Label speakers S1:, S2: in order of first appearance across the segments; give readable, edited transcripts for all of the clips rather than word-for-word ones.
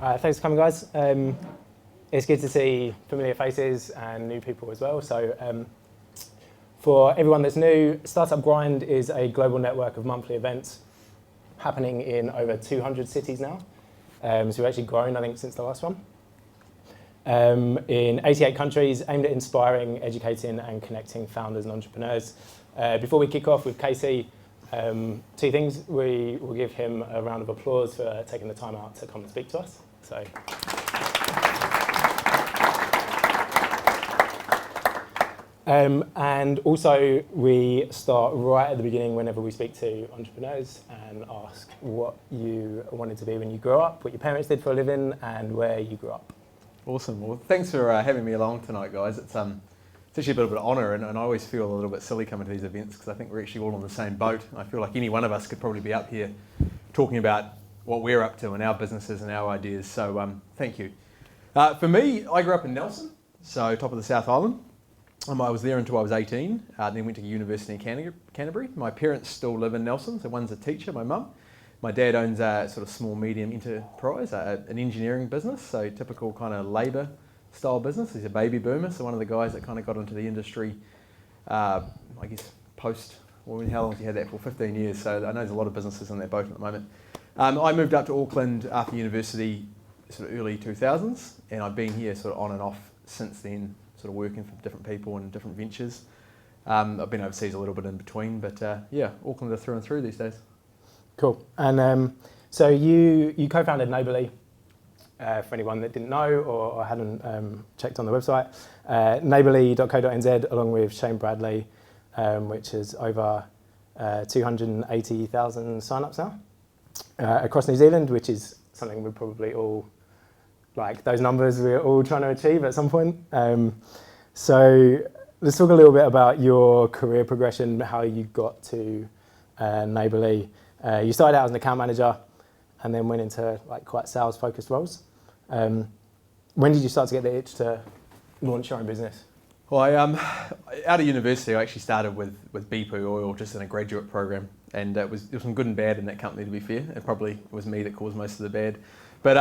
S1: Thanks for coming, guys. It's good to see familiar faces and new people as well. So for everyone that's new, Startup Grind is a global network of monthly events happening in over 200 cities now. So we've actually grown, I think, since the last one. In 88 countries, aimed at inspiring, educating and connecting founders and entrepreneurs. Before we kick off with Casey, two things. We will give him a round of applause for taking the time out to come and speak to us. So. And also, we start right at the beginning whenever we speak to entrepreneurs and ask what you wanted to be when you grew up, what your parents did for a living, and where you grew up.
S2: Awesome. Well, thanks for having me along tonight, guys. It's actually a bit of an honour, and I always feel a little bit silly coming to these events because I think we're actually all on the same boat. I feel like any one of us could probably be up here talking about what we're up to and our businesses and our ideas. So thank you. For me, I grew up in Nelson, so top of the South Island. I was there until I was 18, then went to university in Canterbury. My parents still live in Nelson, so one's a teacher, my mum. My dad owns a sort of small medium enterprise, an engineering business, so typical kind of labour style business. He's a baby boomer, so one of the guys that kind of got into the industry, I guess post, well, how long has he had that for? 15 years, so I know there's a lot of businesses in that boat at the moment. I moved up to Auckland after university, sort of early 2000s, and I've been here sort of on and off since then, sort of working for different people and different ventures. I've been overseas a little bit in between, but yeah, Auckland are through and through these days.
S1: Cool. And so you co-founded Neighbourly, for anyone that didn't know or hadn't checked on the website. Neighbourly.co.nz, along with Shane Bradley, which is over 280,000 sign-ups now across New Zealand, which is something we're probably all, like those numbers we're all trying to achieve at some point. So let's talk a little bit about your career progression, how you got to Neighbourly. You started out as an account manager and then went into like quite sales-focused roles. When did you start to get the itch to launch your own business?
S2: Well, out of university, I actually started with BP Oil, just in a graduate program, and there was some good and bad in that company, to be fair. It probably was me that caused most of the bad. But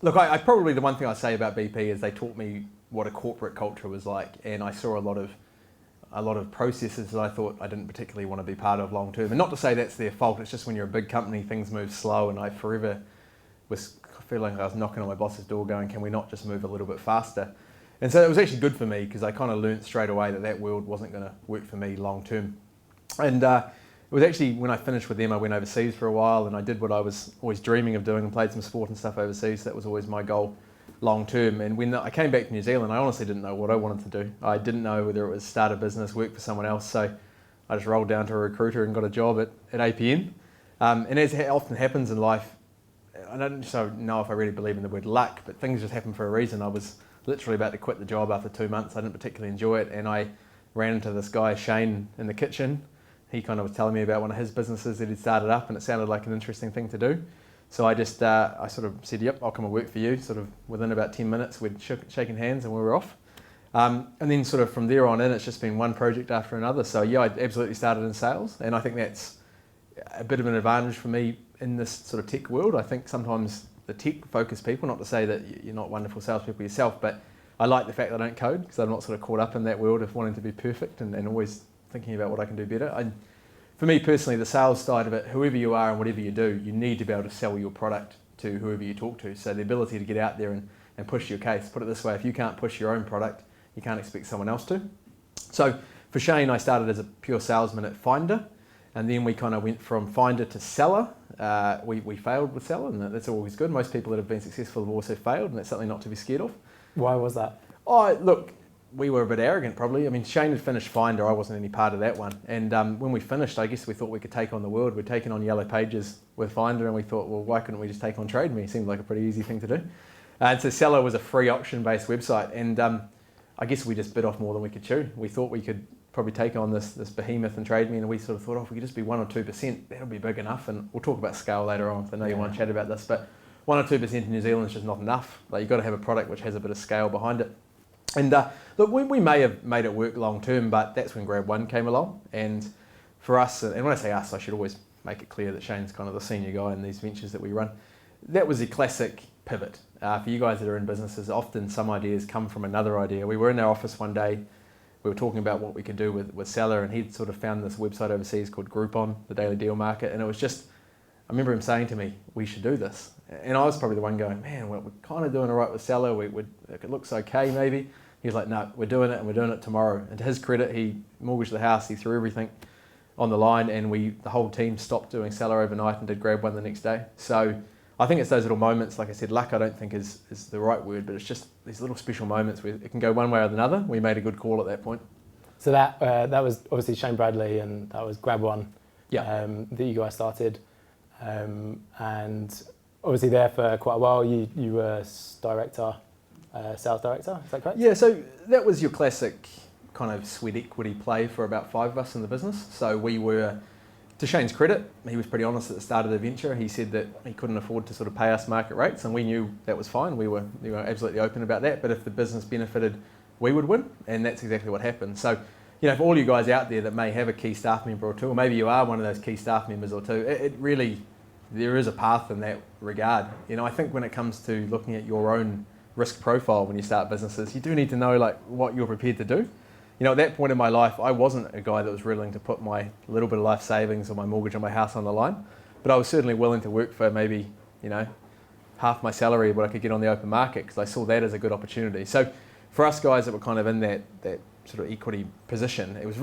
S2: look, I probably, the one thing I say about BP is they taught me what a corporate culture was like, and I saw a lot of processes that I thought I didn't particularly want to be part of long term. And not to say that's their fault, it's just when you're a big company, things move slow, and I forever was feeling like I was knocking on my boss's door going, can we not just move a little bit faster? And so it was actually good for me because I kind of learnt straight away that world wasn't going to work for me long term. And it was actually when I finished with them, I went overseas for a while and I did what I was always dreaming of doing and played some sport and stuff overseas. That was always my goal long term. And when I came back to New Zealand, I honestly didn't know what I wanted to do. I didn't know whether it was start a business, work for someone else. So I just rolled down to a recruiter and got a job at APN. And as often happens in life, I don't know if I really believe in the word luck, but things just happen for a reason. I was literally about to quit the job after 2 months. I didn't particularly enjoy it. And I ran into this guy, Shane, in the kitchen. He kind of was telling me about one of his businesses that he'd started up, and it sounded like an interesting thing to do. So I just, I sort of said, yep, I'll come and work for you. Sort of within about 10 minutes, we'd shaken hands and we were off. And then sort of from there on in, it's just been one project after another. So yeah, I absolutely started in sales, and I think that's a bit of an advantage for me in this sort of tech world. I think sometimes the tech-focused people, not to say that you're not wonderful salespeople yourself, but I like the fact that I don't code because I'm not sort of caught up in that world of wanting to be perfect and always thinking about what I can do better. For me personally, the sales side of it, whoever you are and whatever you do, you need to be able to sell your product to whoever you talk to. So the ability to get out there and push your case. Put it this way, if you can't push your own product, you can't expect someone else to. So for Shane, I started as a pure salesman at Finder, and then we kind of went from Finder to Seller. We failed with Seller, and that's always good. Most people that have been successful have also failed, and that's something not to be scared of.
S1: Why was that?
S2: Oh, look, we were a bit arrogant probably. I mean, Shane had finished Finder, I wasn't any part of that one. And when we finished, I guess we thought we could take on the world. We'd taken on Yellow Pages with Finder, and we thought, well, why couldn't we just take on Trade Me? It seemed like a pretty easy thing to do. And so Seller was a free auction-based website, and I guess we just bit off more than we could chew. We thought we could probably take on this behemoth and Trade Me, and we sort of thought, oh, if we could just be 1 or 2%, that'll be big enough. And we'll talk about scale later on, because I know you want to chat about this, but 1 or 2% in New Zealand is just not enough. Like, you've got to have a product which has a bit of scale behind it. And look, we may have made it work long term, but that's when GrabOne came along. And for us, and when I say us, I should always make it clear that Shane's kind of the senior guy in these ventures that we run. That was a classic pivot. For you guys that are in businesses, often some ideas come from another idea. We were in our office one day, we were talking about what we could do with Seller, and he'd sort of found this website overseas called GrabOne, the daily deal market, and it was just, I remember him saying to me, we should do this. And I was probably the one going, man, we're kind of doing all right with Seller, it looks okay maybe. He was like, no, we're doing it, and we're doing it tomorrow. And to his credit, he mortgaged the house, he threw everything on the line, and the whole team stopped doing Seller overnight and did GrabOne the next day. So I think it's those little moments, like I said, luck I don't think is the right word, but it's just these little special moments where it can go one way or another. We made a good call at that point.
S1: So that was obviously Shane Bradley, and that was GrabOne that you guys started. And obviously there for quite a while, you were sales director, is that correct?
S2: Yeah, so that was your classic kind of sweat equity play for about 5 of us in the business. So we were, to Shane's credit, he was pretty honest at the start of the venture. He said that he couldn't afford to sort of pay us market rates, and we knew that was fine. We were absolutely open about that, but if the business benefited, we would win, and that's exactly what happened. So, for all you guys out there that may have a key staff member or two, or maybe you are one of those key staff members or two, it really, there is a path in that regard. I think when it comes to looking at your own risk profile when you start businesses, you do need to know what you're prepared to do. At that point in my life, I wasn't a guy that was willing to put my little bit of life savings or my mortgage on my house on the line, but I was certainly willing to work for maybe, half my salary of what I could get on the open market, because I saw that as a good opportunity. So for us guys that were kind of in that sort of equity position, it was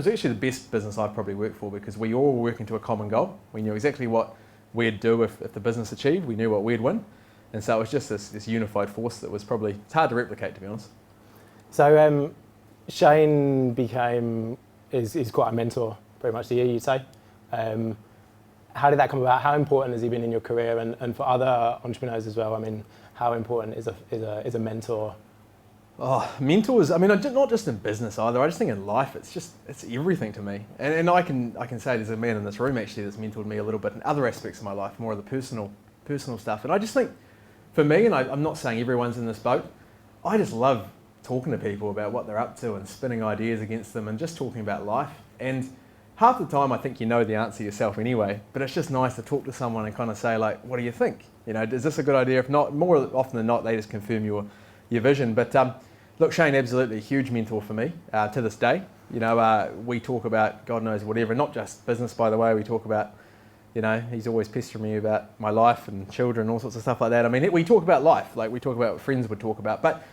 S2: actually the best business I've probably worked for, because we all were working to a common goal. We knew exactly what we'd do if the business achieved. We knew what we'd win. And so it was just this unified force that was probably, it's hard to replicate, to be honest.
S1: So Shane is quite a mentor, pretty much to you, you'd say. How did that come about? How important has he been in your career, and for other entrepreneurs as well? I mean, how important is a mentor?
S2: Oh, mentors, not just in business either. I just think in life, it's everything to me. And I can say there's a man in this room actually that's mentored me a little bit in other aspects of my life, more of the personal stuff. And I just think, for me, and I'm not saying everyone's in this boat, I just love talking to people about what they're up to and spinning ideas against them and just talking about life. And half the time I think you know the answer yourself anyway, but it's just nice to talk to someone and kind of say, what do you think? Is this a good idea? If not, more often than not, they just confirm your vision. But look, Shane, absolutely a huge mentor for me to this day. We talk about God knows whatever, not just business, by the way. We talk about, he's always pestering me about my life and children, all sorts of stuff like that. We talk about life, we talk about what friends would talk about. But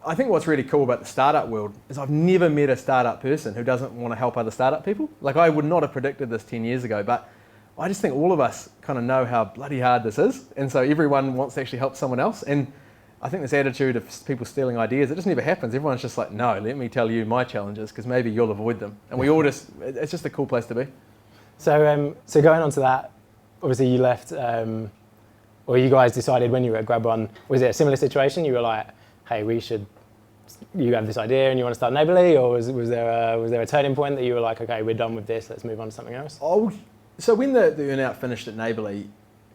S2: I think what's really cool about the startup world is I've never met a startup person who doesn't want to help other startup people. I would not have predicted this 10 years ago, but I just think all of us kind of know how bloody hard this is. And so everyone wants to actually help someone else. And I think this attitude of people stealing ideas, it just never happens. Everyone's just like, no, let me tell you my challenges, because maybe you'll avoid them. And we all it's just a cool place to be.
S1: So going on to that, obviously you left, or you guys decided when you were at GrabOne, was it a similar situation? You were like, hey, you have this idea and you want to start Neighbourly, or was there a turning point that you were like, okay, we're done with this, let's move on to something else?
S2: Oh, so when the earn-out finished at Neighbourly,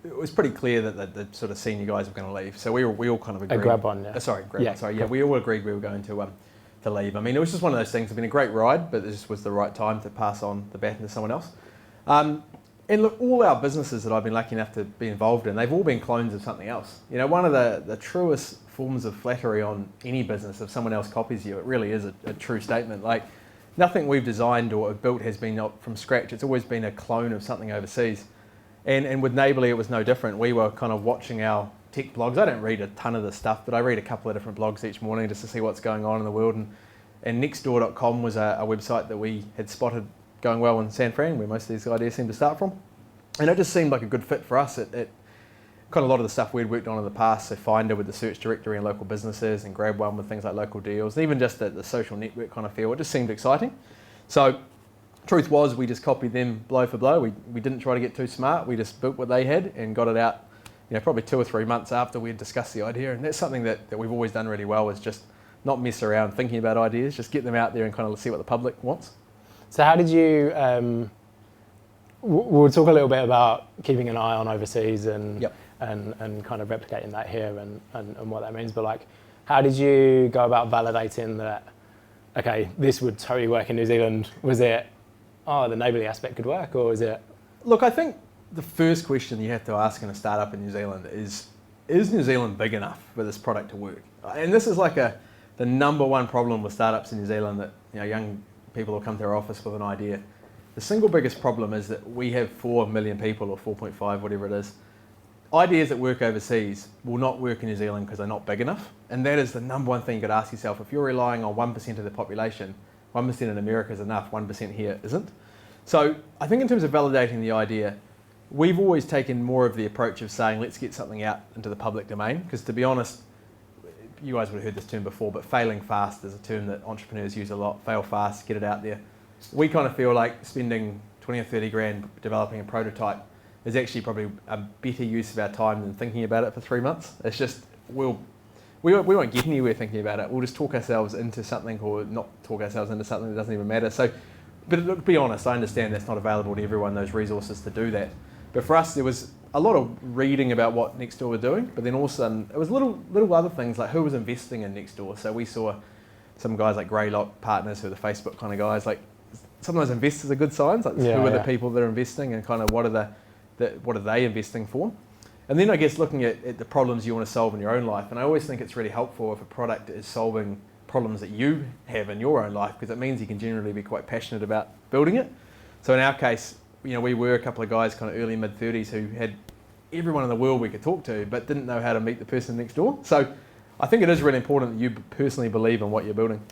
S2: it was pretty clear that the sort of senior guys were going to leave. So we all kind of agreed.
S1: At GrabOne, yeah.
S2: GrabOne,
S1: yeah,
S2: sorry.
S1: cool.
S2: Yeah, we all agreed we were going to leave. It was just one of those things. It's been a great ride, but it just was the right time to pass on the baton to someone else. And look, all our businesses that I've been lucky enough to be involved in, they've all been clones of something else. One of the truest forms of flattery on any business, if someone else copies you, it really is a true statement. Nothing we've designed or built has been from scratch. It's always been a clone of something overseas. And with Neighbourly, it was no different. We were kind of watching our tech blogs. I don't read a ton of this stuff, but I read a couple of different blogs each morning just to see what's going on in the world. And nextdoor.com was a website that we had spotted going well in San Fran, where most of these ideas seem to start from. And it just seemed like a good fit for us. It kind of a lot of the stuff we'd worked on in the past, so Finder with the search directory and local businesses, and GrabOne with things like local deals, and even just the social network kind of feel, it just seemed exciting. So truth was, we just copied them blow for blow. We didn't try to get too smart. We just built what they had and got it out, probably 2 or 3 months after we had discussed the idea. And that's something that we've always done really well, is just not mess around thinking about ideas, just get them out there and kind of see what the public wants.
S1: So how did you, we'll talk a little bit about keeping an eye on overseas and kind of replicating that here and what that means, but how did you go about validating that, okay, this would totally work in New Zealand? Was it, the Neighbourly aspect could work, or is it?
S2: Look, I think the first question you have to ask in a startup in New Zealand is, is New Zealand big enough for this product to work? And this is like the number one problem with startups in New Zealand, that young people will come to our office with an idea. The single biggest problem is that we have 4 million people, or 4.5, whatever it is. Ideas that work overseas will not work in New Zealand because they're not big enough. And that is the number one thing you got to ask yourself. If you're relying on 1% of the population, 1% in America is enough, 1% here isn't. So I think in terms of validating the idea, we've always taken more of the approach of saying, let's get something out into the public domain. Because to be honest, you guys would have heard this term before, but failing fast is a term that entrepreneurs use a lot. Fail fast, get it out there. We kind of feel like spending 20 or 30 grand developing a prototype is actually probably a better use of our time than thinking about it for 3 months. It's just, we won't get anywhere thinking about it. We'll just talk ourselves into something, or not talk ourselves into something that doesn't even matter. So, but look, to be honest, I understand that's not available to everyone, those resources to do that. But for us, there was a lot of reading about what Nextdoor were doing, but then also it was little other things, like who was investing in Nextdoor. So we saw some guys like Greylock Partners, who are the Facebook kind of guys. Like, some of those investors are good signs, like who are the people that are investing, and kind of what are they investing for. And then I guess looking at the problems you want to solve in your own life. And I always think it's really helpful if a product is solving problems that you have in your own life, because it means you can generally be quite passionate about building it. So in our case, we were a couple of guys kind of early mid-30s who had everyone in the world we could talk to, but didn't know how to meet the person next door. So I think it is really important that you personally believe in what you're building.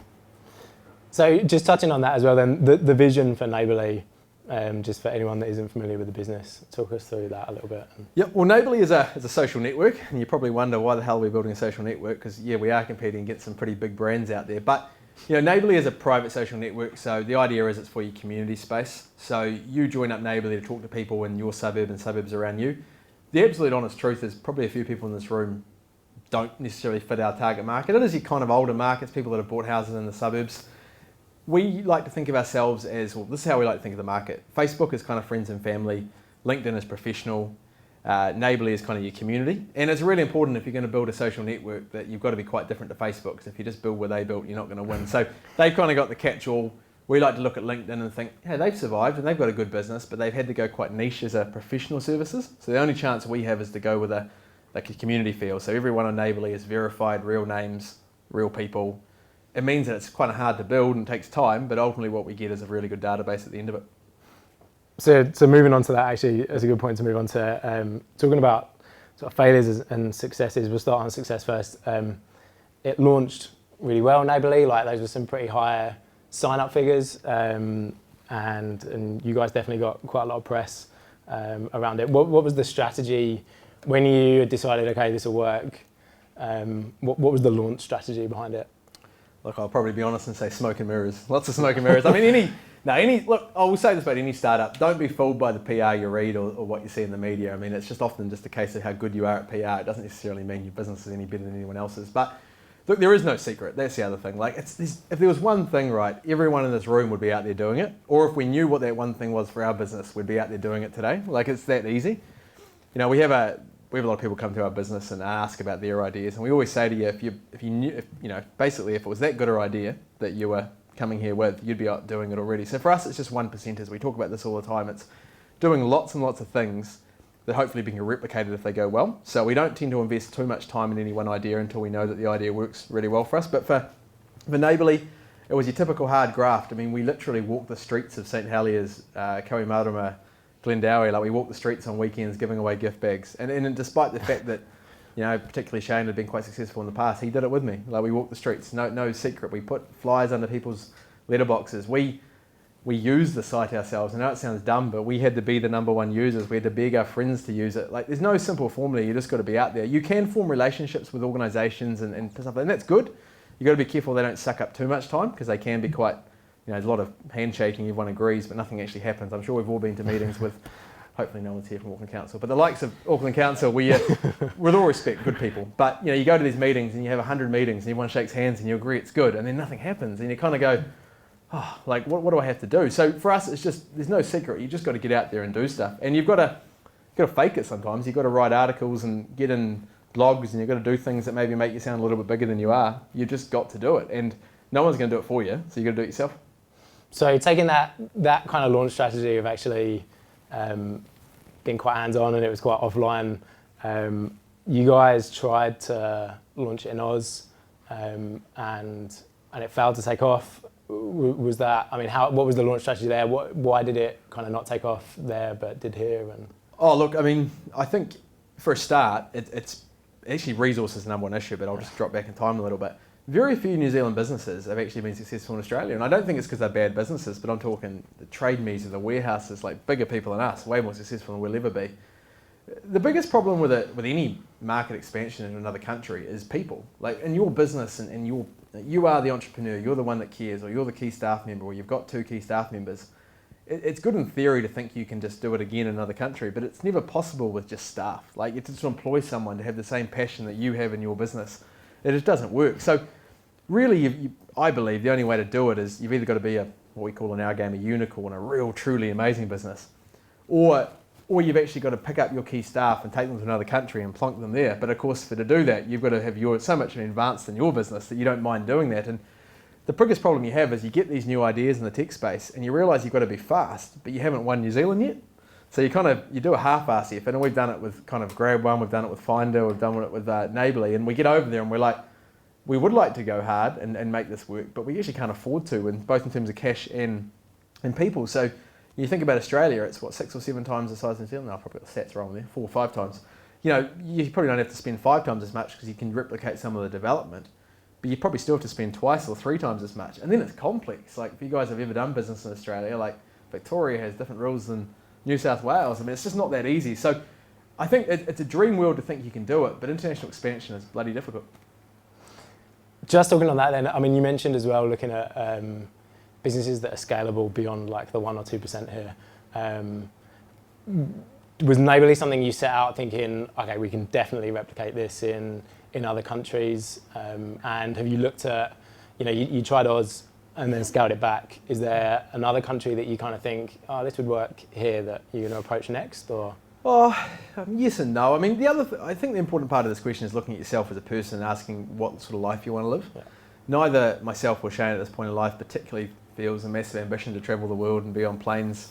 S1: So just touching on that as well, then the vision for Neighbourly, just for anyone that isn't familiar with the business, talk us through that a little bit.
S2: Yeah, well, Neighbourly is a social network, and you probably wonder why the hell we're building a social network, because we are competing against some pretty big brands out there. But Neighbourly is a private social network, so the idea is it's for your community space. So you join up Neighbourly to talk to people in your suburb and suburbs around you. The absolute honest truth is probably a few people in this room don't necessarily fit our target market. It is your kind of older markets, people that have bought houses in the suburbs. We like to think of ourselves as, well, this is how we like to think of the market. Facebook is kind of friends and family, LinkedIn is professional, Neighbourly is kind of your community. And it's really important, if you're going to build a social network, that you've got to be quite different to Facebook, because if you just build where they built, you're not going to win. So they've kind of got the catch-all. We like to look at LinkedIn and think, hey, they've survived and they've got a good business, but they've had to go quite niche as a professional services. So the only chance we have is to go with a community feel. So everyone on Neighbourly is verified, real names, real people. It means that it's quite hard to build and takes time, but ultimately what we get is a really good database at the end of it.
S1: So moving on to that, actually, is a good point to move on to talking about sort of failures and successes. We'll start on success first. It launched really well, Neighbourly. Like, those were some pretty high sign-up figures, and you guys definitely got quite a lot of press around it. What was the strategy when you decided, okay, this will work? What was the launch strategy behind it?
S2: Look, I'll probably be honest and say smoke and mirrors. Lots of smoke and mirrors. I mean, look, I will say this about any startup. Don't be fooled by the PR you read or what you see in the media. I mean, it's just often just a case of how good you are at PR. It doesn't necessarily mean your business is any better than anyone else's. But look, there is no secret. That's the other thing. Like, if there was one thing, right, everyone in this room would be out there doing it. Or if we knew what that one thing was for our business, we'd be out there doing it today. Like, it's that easy. We have a lot of people come to our business and ask about their ideas, and we always say to you, if you knew, basically, if it was that good an idea that you were coming here with, you'd be out doing it already. So for us, it's just 1%. We talk about this all the time. It's doing lots and lots of things that hopefully being replicated if they go well. So we don't tend to invest too much time in any one idea until we know that the idea works really well for us. But for Neighbourly, it was your typical hard graft. I mean, we literally walked the streets of St Heliers, Kohimarama, Glendowie. Like, we walked the streets on weekends giving away gift bags. And despite the fact that, particularly Shane had been quite successful in the past, he did it with me. Like, we walked the streets, no secret. We put flyers under people's letterboxes. We used the site ourselves. I know it sounds dumb, but we had to be the number one users. We had to beg our friends to use it. Like, there's no simple formula. You just got to be out there. You can form relationships with organisations and stuff, and that's good. You got to be careful they don't suck up too much time, because they can be quite, there's a lot of handshaking, everyone agrees, but nothing actually happens. I'm sure we've all been to meetings with, hopefully no one's here from Auckland Council, but the likes of Auckland Council, with all respect, good people. But you go to these meetings and you have 100 meetings and everyone shakes hands and you agree it's good, and then nothing happens, and you kind of go, oh, like, what do I have to do? So for us, it's just, there's no secret. You just got to get out there and do stuff, and you've got to fake it sometimes. You've got to write articles and get in blogs, and you've got to do things that maybe make you sound a little bit bigger than you are. You've just got to do it, and no one's going to do it for you, so you've got to do it yourself.
S1: So taking that kind of launch strategy of actually being quite hands-on, and it was quite offline, you guys tried to launch it in Oz, and it failed to take off. Was that? I mean, what was the launch strategy there? Why did it kind of not take off there, but did here? And
S2: Oh, look, I mean, I think for a start, it's actually resource is the number one issue, but I'll just drop back in time a little bit. Very few New Zealand businesses have actually been successful in Australia, and I don't think it's because they're bad businesses, but I'm talking the trade me's or the warehouses, like bigger people than us, way more successful than we'll ever be. The biggest problem with any market expansion in another country is people. Like in your business, and you are the entrepreneur, you're the one that cares, or you're the key staff member, or you've got 2 key staff members. It's good in theory to think you can just do it again in another country, but it's never possible with just staff. Like you have to employ someone to have the same passion that you have in your business. It just doesn't work. So really, I believe the only way to do it is you've either got to be what we call in our game a unicorn, a real, truly amazing business, or you've actually got to pick up your key staff and take them to another country and plonk them there. But of course, to do that, you've got to have so much advanced in your business that you don't mind doing that. And the biggest problem you have is you get these new ideas in the tech space and you realise you've got to be fast, but you haven't won New Zealand yet. So you do a half-ass effort, and we've done it with kind of GrabOne, we've done it with Finder, we've done it with Neighbourly, and we get over there and we're like, we would like to go hard and make this work, but we actually can't afford to, both in terms of cash and people. So you think about Australia, it's 6 or 7 times the size of New Zealand. No, I probably got the stats wrong there, 4 or 5 times. You probably don't have to spend 5 times as much because you can replicate some of the development, but you probably still have to spend 2 or 3 times as much. And then it's complex. Like if you guys have ever done business in Australia, like Victoria has different rules than New South Wales. I mean, it's just not that easy. So I think it's a dream world to think you can do it, but international expansion is bloody difficult.
S1: Just talking on that then, I mean, you mentioned as well looking at businesses that are scalable beyond like the 1 or 2% here. Was Neighbourly something you set out thinking, okay, we can definitely replicate this in other countries? And have you looked at, you tried Oz and then scaled it back. Is there another country that you kind of think, oh, this would work here that you're going to approach next? Or?
S2: Yes and no. I mean, I think the important part of this question is looking at yourself as a person and asking what sort of life you want to live. Yeah. Neither myself or Shane at this point in life particularly feels a massive ambition to travel the world and be on planes,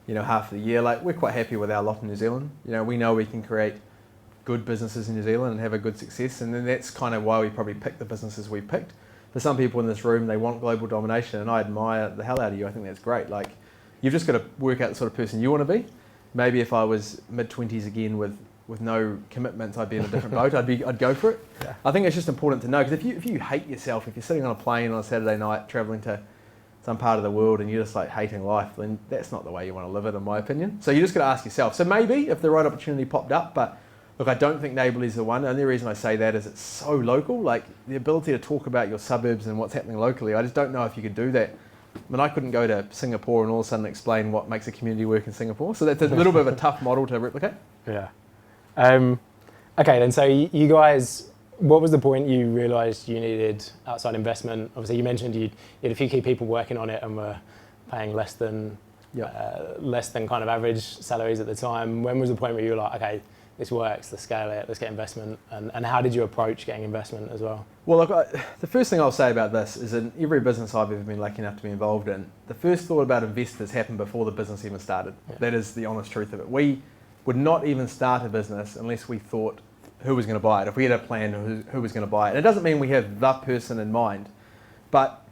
S2: half of the year. Like, we're quite happy with our lot in New Zealand. We know we can create good businesses in New Zealand and have a good success, and then that's kind of why we probably picked the businesses we picked. For some people in this room, they want global domination, and I admire the hell out of you. I think that's great. Like, you've just got to work out the sort of person you want to be. Maybe if I was mid-20s again with no commitments, I'd be in a different boat. I'd go for it. Yeah. I think it's just important to know, because if you hate yourself, if you're sitting on a plane on a Saturday night traveling to some part of the world and you're just like hating life, then that's not the way you want to live it, in my opinion. So you just got to ask yourself. So maybe if the right opportunity popped up, but look, I don't think Neighbourly is the one. The only reason I say that is it's so local. Like, the ability to talk about your suburbs and what's happening locally, I just don't know if you could do that. I mean, I couldn't go to Singapore and all of a sudden explain what makes a community work in Singapore. So that's a little bit of a tough model to replicate.
S1: Yeah. Okay, then, so you guys, what was the point you realised you needed outside investment? Obviously, you mentioned you had a few key people working on it and were paying less than kind of average salaries at the time. When was the point where you were like, okay, this works, let's scale it, let's get investment? And how did you approach getting investment as well?
S2: Well, look, the first thing I'll say about this is in every business I've ever been lucky enough to be involved in, the first thought about investors happened before the business even started. Yeah. That is the honest truth of it. We would not even start a business unless we thought who was going to buy it, if we had a plan who was going to buy it. And it doesn't mean we have the person in mind, but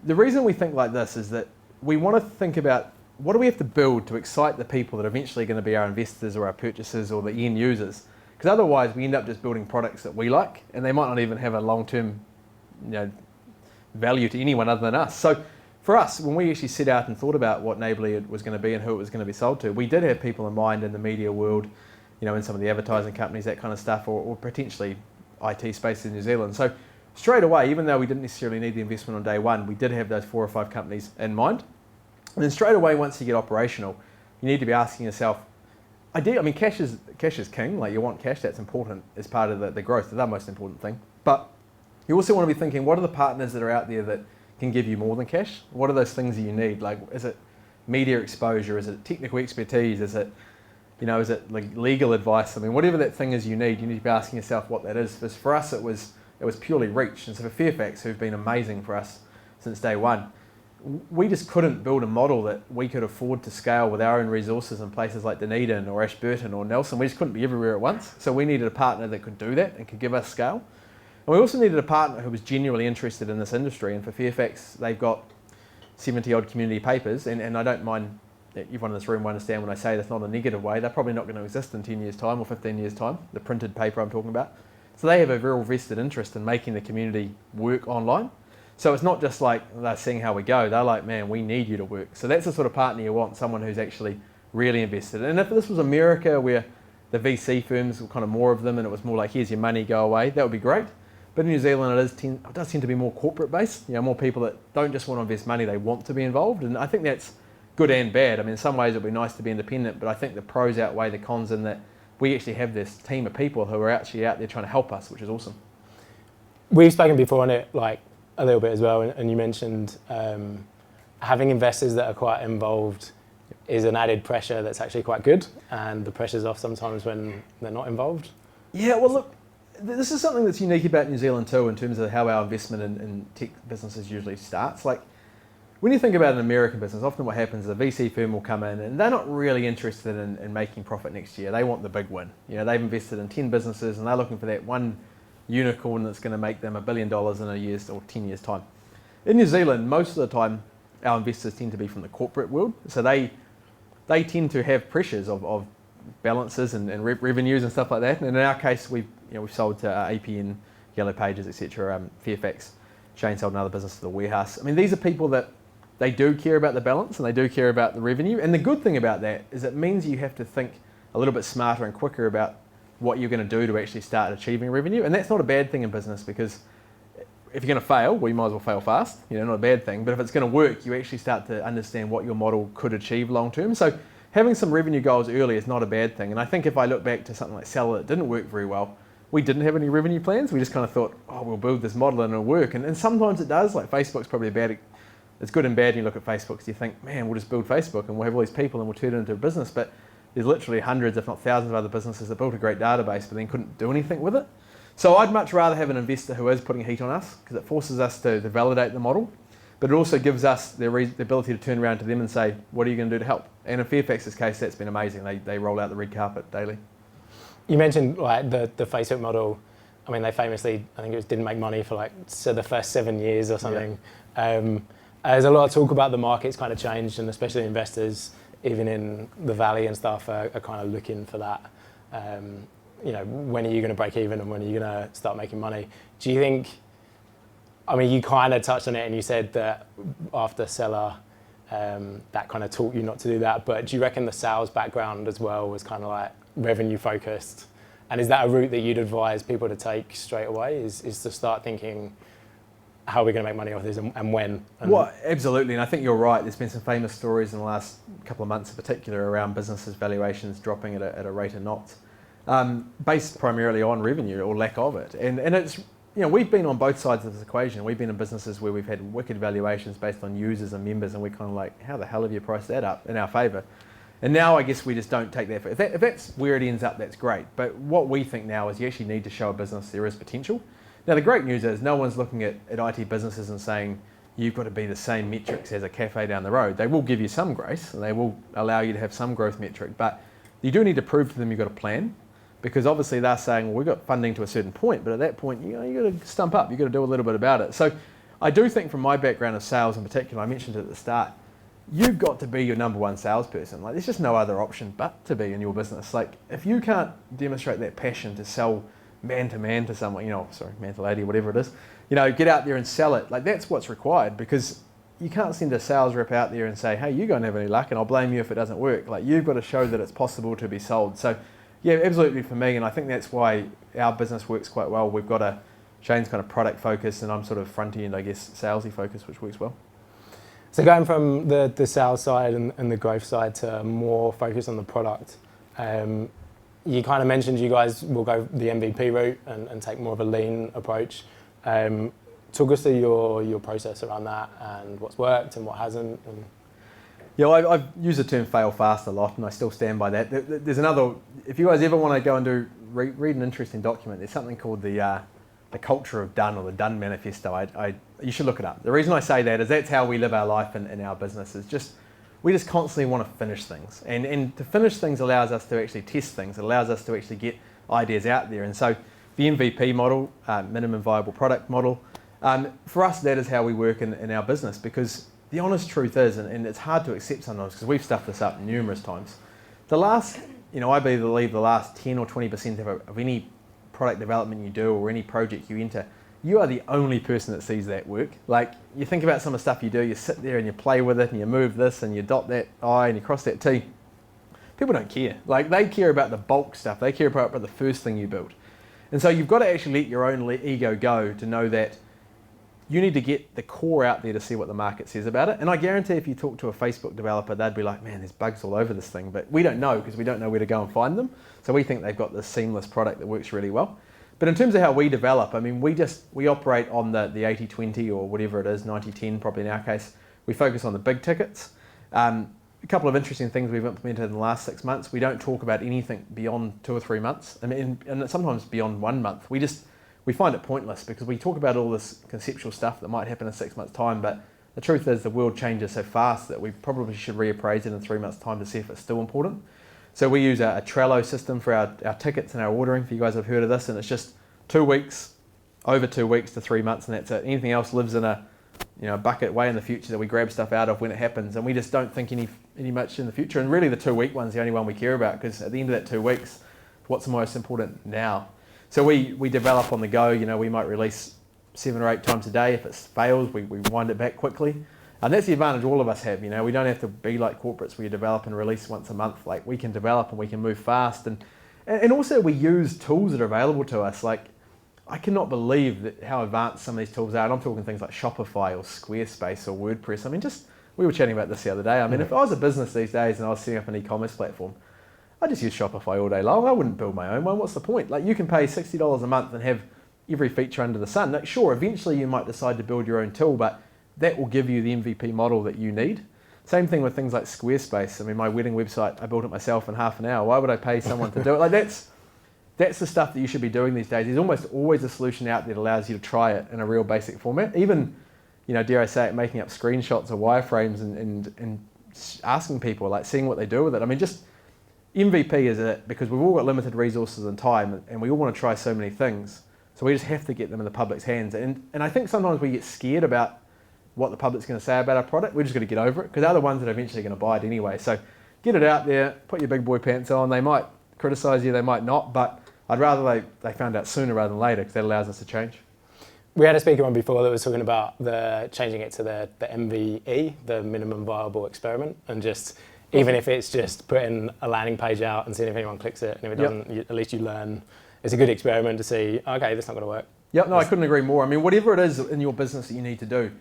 S2: the reason we think like this is that we want to think about what do we have to build to excite the people that are eventually going to be our investors or our purchasers or the end users? Because otherwise we end up just building products that we like, and they might not even have a long-term value to anyone other than us. So for us, when we actually set out and thought about what Neighbourly was going to be and who it was going to be sold to, we did have people in mind in the media world, in some of the advertising companies, that kind of stuff, or potentially IT space in New Zealand. So straight away, even though we didn't necessarily need the investment on day one, we did have those 4 or 5 companies in mind. And then straight away, once you get operational, you need to be asking yourself, cash is king. Like, you want cash, that's important as part of the growth, the most important thing. But you also want to be thinking, what are the partners that are out there that can give you more than cash? What are those things that you need? Like, is it media exposure? Is it technical expertise? Is it like legal advice? I mean, whatever that thing is you need to be asking yourself what that is. Because for us, it was purely reach. And so for Fairfax, who've been amazing for us since day one, we just couldn't build a model that we could afford to scale with our own resources in places like Dunedin or Ashburton or Nelson. We just couldn't be everywhere at once. So we needed a partner that could do that and could give us scale. And we also needed a partner who was genuinely interested in this industry. And for Fairfax, they've got 70 odd community papers. And I don't mind that everyone in this room will understand when I say that's not a negative way. They're probably not going to exist in 10 years' time or 15 years' time, the printed paper I'm talking about. So they have a real vested interest in making the community work online. So it's not just like they're seeing how we go. They're like, man, we need you to work. So that's the sort of partner you want, someone who's actually really invested. And if this was America, where the VC firms were kind of more of them and it was more like, here's your money, go away, that would be great. But in New Zealand, it does tend to be more corporate based. More people that don't just want to invest money, they want to be involved. And I think that's good and bad. I mean, in some ways it would be nice to be independent, but I think the pros outweigh the cons in that we actually have this team of people who are actually out there trying to help us, which is awesome.
S1: We've spoken before on it, like, a little bit as well, and you mentioned having investors that are quite involved is an added pressure that's actually quite good, and the pressure's off sometimes when they're not involved.
S2: Yeah, well look, this is something that's unique about New Zealand too in terms of how our investment in tech businesses usually starts. Like, when you think about an American business, often what happens is a VC firm will come in and they're not really interested in making profit next year. They want the big win. They've invested in 10 businesses and they're looking for that one unicorn that's going to make them $1 billion in a year's or 10 years' time. In New Zealand, most of the time, our investors tend to be from the corporate world, so they tend to have pressures of balances and revenues and stuff like that. And in our case, we've sold to APN, Yellow Pages, etc. Fairfax, Shane sold another business to the warehouse. I mean, these are people that they do care about the balance and they do care about the revenue. And the good thing about that is it means you have to think a little bit smarter and quicker about what you're going to do to actually start achieving revenue. And that's not a bad thing in business, because if you're going to fail, well, you might as well fail fast, not a bad thing. But if it's going to work, you actually start to understand what your model could achieve long term. So having some revenue goals early is not a bad thing. And I think if I look back to something like Seller, it didn't work very well. We didn't have any revenue plans. We just kind of thought, we'll build this model and it'll work. And sometimes it does. Like, Facebook's probably it's good and bad when you look at Facebook, because you think, man, we'll just build Facebook and we'll have all these people and we'll turn it into a business. But there's literally hundreds, if not thousands, of other businesses that built a great database but then couldn't do anything with it. So I'd much rather have an investor who is putting heat on us, because it forces us to validate the model, but it also gives us the ability to turn around to them and say, what are you going to do to help? And in Fairfax's case, that's been amazing. They roll out the red carpet daily.
S1: You mentioned like the Facebook model. I mean, they famously, I think didn't make money for the first 7 years or something. Yeah. There's a lot of talk about the market's kind of changed, and especially investors, even in the Valley and stuff, are kind of looking for that. When are you going to break even and when are you going to start making money? Do you think, I mean, you kind of touched on it and you said that after Seller, that kind of taught you not to do that, but do you reckon the sales background as well was kind of like revenue focused? And is that a route that you'd advise people to take straight away, is to start thinking, how are we going to make money off this and when?
S2: Well, absolutely, and I think you're right. There's been some famous stories in the last couple of months in particular around businesses' valuations dropping at a rate of knots, based primarily on revenue or lack of it. And it's, we've been on both sides of this equation. We've been in businesses where we've had wicked valuations based on users and members, and we're kind of like, how the hell have you priced that up in our favour? And now I guess we just don't take that. If that's where it ends up, that's great. But what we think now is you actually need to show a business there is potential. Now, the great news is no one's looking at IT businesses and saying, you've got to be the same metrics as a cafe down the road. They will give you some grace and they will allow you to have some growth metric, but you do need to prove to them you've got a plan, because obviously they're saying, well, we've got funding to a certain point, but at that point, you've got to stump up, you've got to do a little bit about it. So I do think from my background of sales in particular, I mentioned it at the start, you've got to be your number one salesperson. Like, there's just no other option but to be in your business. Like, if you can't demonstrate that passion to sell man to man to someone, man to lady, whatever it is, get out there and sell it. Like, that's what's required, because you can't send a sales rep out there and say, hey, you don't have any luck and I'll blame you if it doesn't work. Like, you've got to show that it's possible to be sold. So yeah, absolutely for me, and I think that's why our business works quite well. We've got Shane's kind of product focus and I'm sort of front end, I guess, salesy focus, which works well.
S1: So going from the sales side and the growth side to more focus on the product, you kind of mentioned you guys will go the MVP route and take more of a lean approach. Talk us through your process around that and what's worked and what hasn't.
S2: Yeah, well, I've used the term fail fast a lot, and I still stand by that. There's another, if you guys ever want to go and read an interesting document, there's something called the the culture of done, or the done manifesto. You should look it up. The reason I say that is that's how we live our life in our business. Is just we just constantly want to finish things, and to finish things allows us to actually test things. It allows us to actually get ideas out there. And so the MVP model, minimum viable product model, for us that is how we work in our business, because the honest truth is, and it's hard to accept sometimes because we've stuffed this up numerous times, the last, I believe the last 10 or 20% of any product development you do or any project you enter, you are the only person that sees that work. Like, you think about some of the stuff you do, you sit there and you play with it and you move this and you dot that I and you cross that T. People don't care. Like, they care about the bulk stuff. They care about the first thing you build. And so you've got to actually let your own ego go to know that you need to get the core out there to see what the market says about it. And I guarantee if you talk to a Facebook developer, they'd be like, man, there's bugs all over this thing. But we don't know, because we don't know where to go and find them. So we think they've got this seamless product that works really well. But in terms of how we develop, I mean, we operate on the 80-20 or whatever it is, 90-10 probably in our case. We focus on the big tickets. A couple of interesting things we've implemented in the last 6 months. We don't talk about anything beyond 2 or 3 months. I mean, and sometimes beyond 1 month. We find it pointless, because we talk about all this conceptual stuff that might happen in 6 months' time, but the truth is the world changes so fast that we probably should reappraise it in 3 months' time to see if it's still important. So we use a Trello system for our tickets and our ordering. If you guys have heard of this, and it's just 2 weeks, over 2 weeks to 3 months, and that's it. Anything else lives in a bucket way in the future that we grab stuff out of when it happens, and we just don't think any much in the future. And really the 2 week one's the only one we care about, because at the end of that 2 weeks, what's the most important now? So we develop on the go. We might release 7 or 8 times a day. If it fails, we wind it back quickly. And that's the advantage all of us have. We don't have to be like corporates where you develop and release once a month. Like, we can develop and we can move fast. And also we use tools that are available to us. Like, I cannot believe how advanced some of these tools are. And I'm talking things like Shopify or Squarespace or WordPress. I mean, we were chatting about this the other day. I mean, if I was a business these days and I was setting up an e-commerce platform, I just use Shopify all day long. I wouldn't build my own one. What's the point? Like, you can pay $60 a month and have every feature under the sun. Now, sure, eventually you might decide to build your own tool, but that will give you the MVP model that you need. Same thing with things like Squarespace. I mean, my wedding website, I built it myself in half an hour. Why would I pay someone to do it? Like, that's the stuff that you should be doing these days. There's almost always a solution out there that allows you to try it in a real basic format. Even, dare I say it, making up screenshots or wireframes and asking people, like, seeing what they do with it. I mean, just MVP is it, because we've all got limited resources and time, and we all want to try so many things. So we just have to get them in the public's hands. And I think sometimes we get scared about what the public's going to say about our product. We're just going to get over it, because they're the ones that are eventually going to buy it anyway. So get it out there, put your big boy pants on. They might criticize you, they might not, but I'd rather they found out sooner rather than later, because that allows us to change.
S1: We had a speaker on before that was talking about changing it to the MVE, the minimum viable experiment, and just, even if it's just putting a landing page out and seeing if anyone clicks it, and if it doesn't, at least you learn. It's a good experiment to see, okay, that's not going to work.
S2: Yep, no, I couldn't agree more. I mean, whatever it is in your business that you need to do,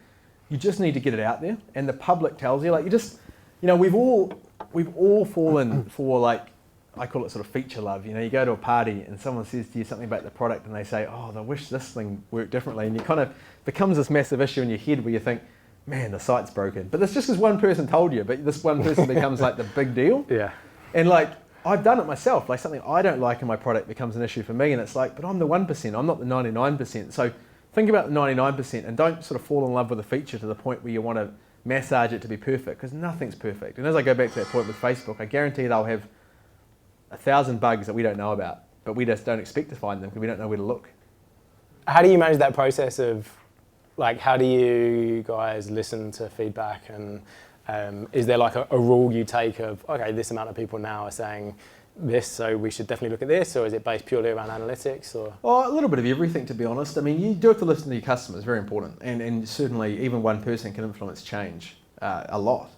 S2: you just need to get it out there, and the public tells you. Like, we've all fallen for, like, I call it sort of feature love. You go to a party and someone says to you something about the product, and they say, oh, I wish this thing worked differently, and you kind of becomes this massive issue in your head where you think, man, the site's broken. But that's just because one person told you, but this one person becomes like the big deal.
S1: Yeah.
S2: And like, I've done it myself. Like, something I don't like in my product becomes an issue for me, and it's like, but I'm the 1%, I'm not the 99%. So think about the 99% and don't sort of fall in love with a feature to the point where you want to massage it to be perfect, because nothing's perfect. And as I go back to that point with Facebook, I guarantee they'll have 1,000 bugs that we don't know about, but we just don't expect to find them because we don't know where to look.
S1: How do you manage that process of, like, how do you guys listen to feedback, and is there like a rule you take of, okay, this amount of people now are saying this, so we should definitely look at this, or is it based purely around analytics? Or?
S2: Oh, a little bit of everything, to be honest. I mean, you do have to listen to your customers, very important, and certainly even one person can influence change a lot.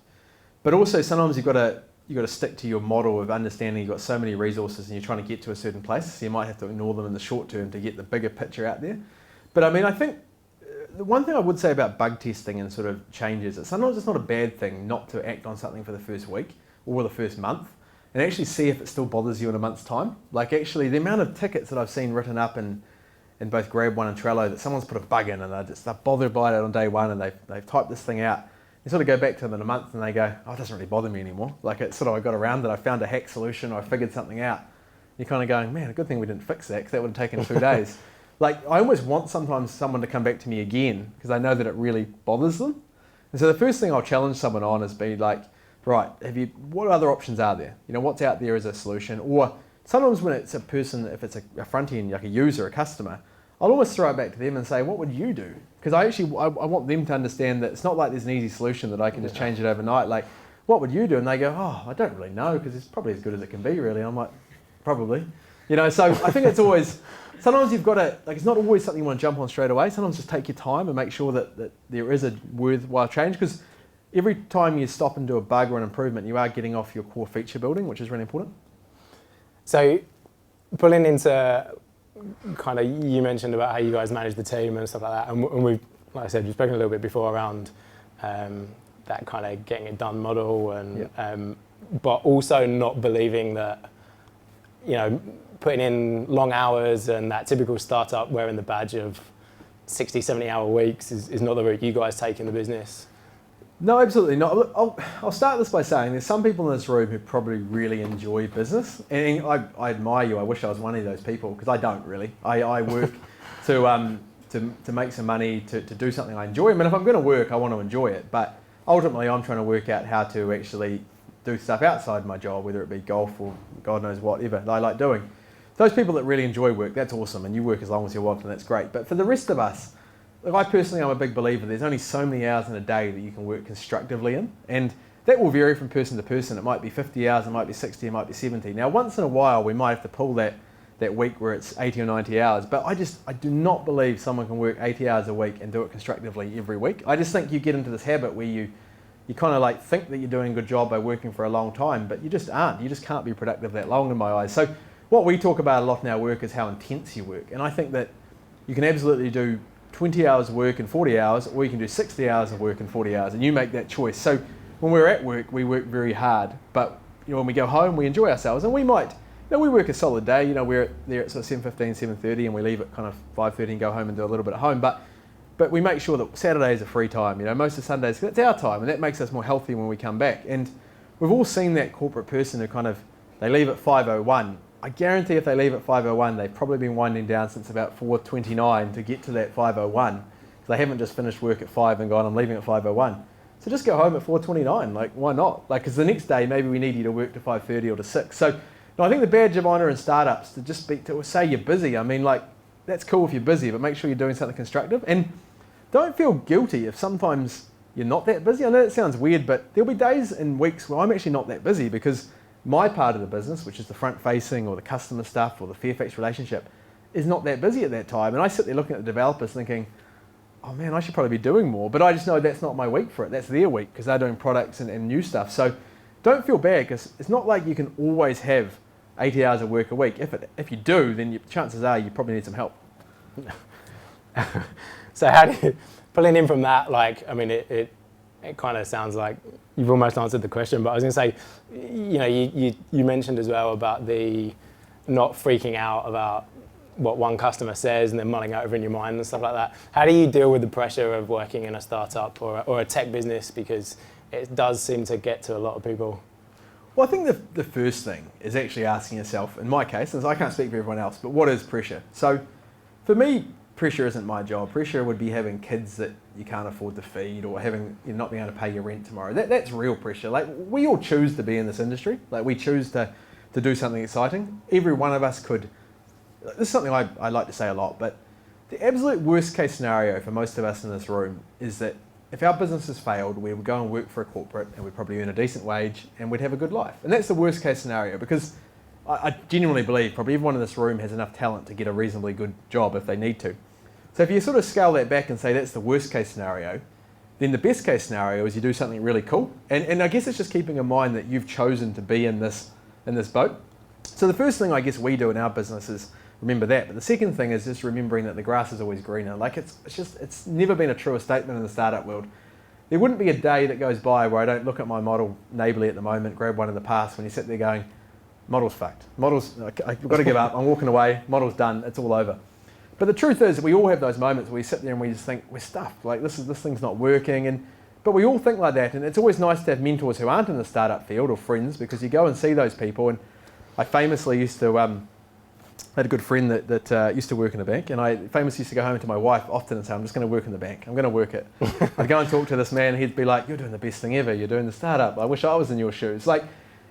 S2: But also sometimes you've got to stick to your model of understanding you've got so many resources and you're trying to get to a certain place, so you might have to ignore them in the short term to get the bigger picture out there. But I mean, I think the one thing I would say about bug testing and sort of changes is sometimes it's not a bad thing not to act on something for the first week or the first month and actually see if it still bothers you in a month's time. Like, actually, the amount of tickets that I've seen written up in both GrabOne and Trello that someone's put a bug in and they're bothered by it on day one, and they've typed this thing out. You sort of go back to them in a month and they go, oh, it doesn't really bother me anymore. Like, it's sort of, I got around it, I found a hack solution, or I figured something out. You're kind of going, man, a good thing we didn't fix that, because that would have taken 2 days. like I almost want sometimes someone to come back to me again because I know that it really bothers them. And so the first thing I'll challenge someone on is be like, right, what other options are there? You know, what's out there as a solution? Or sometimes when it's a person, if it's a front end, like a user, a customer, I'll almost throw it back to them and say, what would you do? Because I want them to understand that it's not like there's an easy solution that I can just change it overnight. Like, what would you do? And they go, oh, I don't really know because it's probably as good as it can be, really. And I'm like, probably. You know, so I think it's always, sometimes you've got to, like, it's not always something you want to jump on straight away. Sometimes just take your time and make sure that there is a worthwhile change, because every time you stop and do a bug or an improvement, you are getting off your core feature building, which is really important.
S1: So pulling into kind of, you mentioned about how you guys manage the team and stuff like that, and we've, like I said, we've spoken a little bit before around that kind of getting it done model, and but also not believing that, you know, putting in long hours and that typical startup wearing the badge of 60, 70 hour weeks is not the route you guys take in the business.
S2: No, absolutely not. I'll start this by saying there's some people in this room who probably really enjoy business, and I admire you. I wish I was one of those people, because I don't really. I work to make some money, to do something I enjoy. I mean, if I'm going to work, I want to enjoy it, but ultimately I'm trying to work out how to actually do stuff outside my job, whether it be golf or God knows whatever that I like doing. Those people that really enjoy work, that's awesome, and you work as long as you want, and that's great. But for the rest of us, like, I personally am a big believer there's only so many hours in a day that you can work constructively in, and that will vary from person to person. It might be 50 hours, it might be 60, it might be 70. Now, once in a while, we might have to pull that week where it's 80 or 90 hours, but I do not believe someone can work 80 hours a week and do it constructively every week. I just think you get into this habit where you kind of like think that you're doing a good job by working for a long time, but you just aren't. You just can't be productive that long in my eyes. So what we talk about a lot in our work is how intense you work. And I think that you can absolutely do 20 hours of work in 40 hours, or you can do 60 hours of work in 40 hours, and you make that choice. So when we're at work, we work very hard, but when we go home, we enjoy ourselves, and we might, we work a solid day. We're there at sort of 7:15, 7:30, and we leave at kind of 5:30 and go home and do a little bit at home. But we make sure that Saturdays are free time. Most of Sundays, that's our time, and that makes us more healthy when we come back. And we've all seen that corporate person who kind of, they leave at 5:01. I guarantee if they leave at 5:01, they've probably been winding down since about 4:29 to get to that 5:01. They haven't just finished work at 5 and gone, I'm leaving at 5:01. So just go home at 4:29. Like, why not? Like, because the next day maybe we need you to work to 5:30 or to 6. So no, I think the badge of honour in startups to just say you're busy. I mean, like, that's cool if you're busy, but make sure you're doing something constructive. And don't feel guilty if sometimes you're not that busy. I know that sounds weird, but there'll be days and weeks where I'm actually not that busy, because my part of the business, which is the front facing or the customer stuff or the Fairfax relationship, is not that busy at that time. And I sit there looking at the developers thinking, oh man, I should probably be doing more. But I just know that's not my week for it. That's their week, because they're doing products and new stuff. So don't feel bad, because it's not like you can always have 80 hours of work a week. If you do, then chances are you probably need some help.
S1: So how do you, pulling in from that, like, I mean, it kind of sounds like you've almost answered the question, but I was going to say, you mentioned as well about the not freaking out about what one customer says and then mulling over in your mind and stuff like that. How do you deal with the pressure of working in a startup or a tech business? Because it does seem to get to a lot of people.
S2: Well, I think the first thing is actually asking yourself, in my case, and I can't speak for everyone else, but what is pressure? So for me, pressure isn't my job. Pressure would be having kids that you can't afford to feed, or having not being able to pay your rent tomorrow. That's real pressure. Like, we all choose to be in this industry. Like, we choose to do something exciting. Every one of us could. This is something I like to say a lot, but the absolute worst case scenario for most of us in this room is that if our business has failed, we would go and work for a corporate and we'd probably earn a decent wage and we'd have a good life. And that's the worst case scenario, because I genuinely believe probably everyone in this room has enough talent to get a reasonably good job if they need to. So if you sort of scale that back and say that's the worst case scenario, then the best case scenario is you do something really cool. And I guess it's just keeping in mind that you've chosen to be in this boat. So the first thing I guess we do in our business is remember that. But the second thing is just remembering that the grass is always greener. Like, it's never been a truer statement in the startup world. There wouldn't be a day that goes by where I don't look at my model, Neighbourly at the moment, GrabOne in the past, when you sit there going, model's fucked. I've got to give up. I'm walking away. Model's done. It's all over. But the truth is, we all have those moments where we sit there and we just think we're stuffed. Like, this thing's not working. But we all think like that. And it's always nice to have mentors who aren't in the startup field, or friends, because you go and see those people. And I famously used to I had a good friend that used to work in a bank, and I famously used to go home to my wife often and say, I'm just going to work in the bank. I'm going to work it. I'd go and talk to this man, and he'd be like, you're doing the best thing ever. You're doing the startup. I wish I was in your shoes. Like,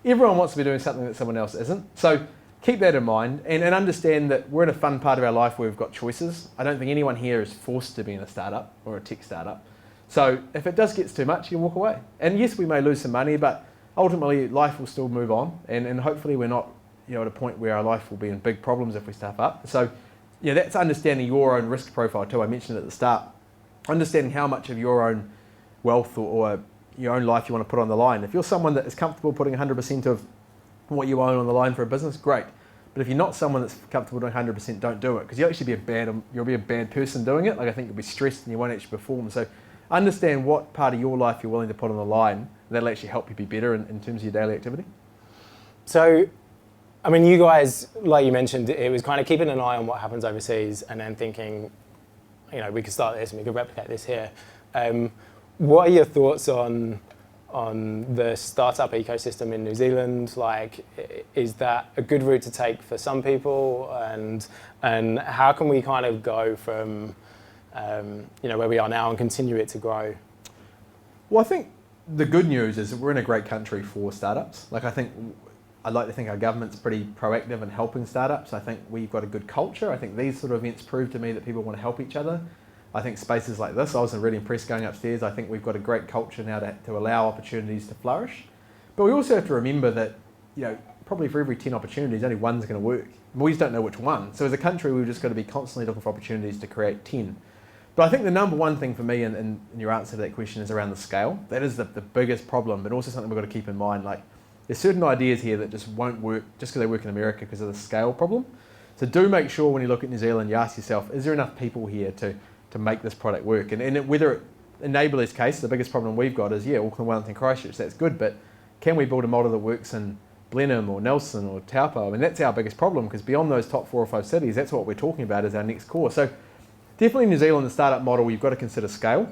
S2: everyone wants to be doing something that someone else isn't. So keep that in mind and understand that we're in a fun part of our life where we've got choices. I don't think anyone here is forced to be in a startup or a tech startup. So if it does get too much, you can walk away. And yes, we may lose some money, but ultimately life will still move on. And hopefully we're not at a point where our life will be in big problems if we stuff up. So that's understanding your own risk profile too. I mentioned at the start, understanding how much of your own wealth or your own life you want to put on the line. If you're someone that is comfortable putting 100% of what you own on the line for a business, great. But if you're not someone that's comfortable doing 100%, don't do it, because you'll actually be a bad person doing it. Like, I think you'll be stressed and you won't actually perform. So understand what part of your life you're willing to put on the line, and that'll actually help you be better in terms of your daily activity.
S1: So, I mean, you guys, like you mentioned, it was kind of keeping an eye on what happens overseas and then thinking, we could start this and we could replicate this here. What are your thoughts on the startup ecosystem in New Zealand? Like, is that a good route to take for some people? And how can we kind of go from where we are now and continue it to grow?
S2: Well, I think the good news is that we're in a great country for startups. Like, I'd like to think our government's pretty proactive in helping startups. I think we've got a good culture. I think these sort of events prove to me that people want to help each other. I think spaces like this, I was really impressed going upstairs. I think we've got a great culture now to allow opportunities to flourish. But we also have to remember that, probably for every 10 opportunities, only one's going to work. We just don't know which one. So as a country, we've just got to be constantly looking for opportunities to create 10. But I think the number one thing for me in your answer to that question is around the scale. That is the biggest problem, but also something we've got to keep in mind. Like, there's certain ideas here that just won't work just because they work in America because of the scale problem. So do make sure when you look at New Zealand, you ask yourself, is there enough people here to make this product work? And whether in Neighbourly's case, the biggest problem we've got is, Auckland, Wellington, Christchurch, that's good, but can we build a model that works in Blenheim or Nelson or Taupo? I mean, that's our biggest problem, because beyond those top 4 or 5 cities, that's what we're talking about as our next core. So definitely New Zealand, the startup model, you've got to consider scale.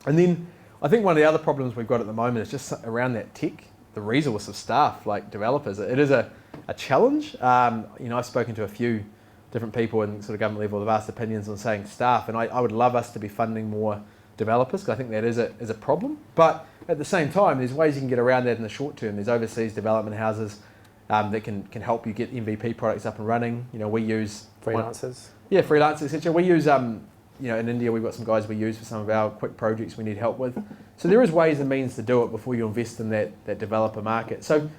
S2: And then I think one of the other problems we've got at the moment is just around that tech, the resource of staff, like developers. It is a challenge. I've spoken to a few different people in sort of government level, they've asked opinions on saying staff, and I would love us to be funding more developers, because I think that is a problem. But at the same time, there's ways you can get around that in the short term. There's overseas development houses that can help you get MVP products up and running. We use
S1: freelancers.
S2: Freelancers, etc. We use in India, we've got some guys we use for some of our quick projects we need help with. So there is ways and means to do it before you invest in that developer market. So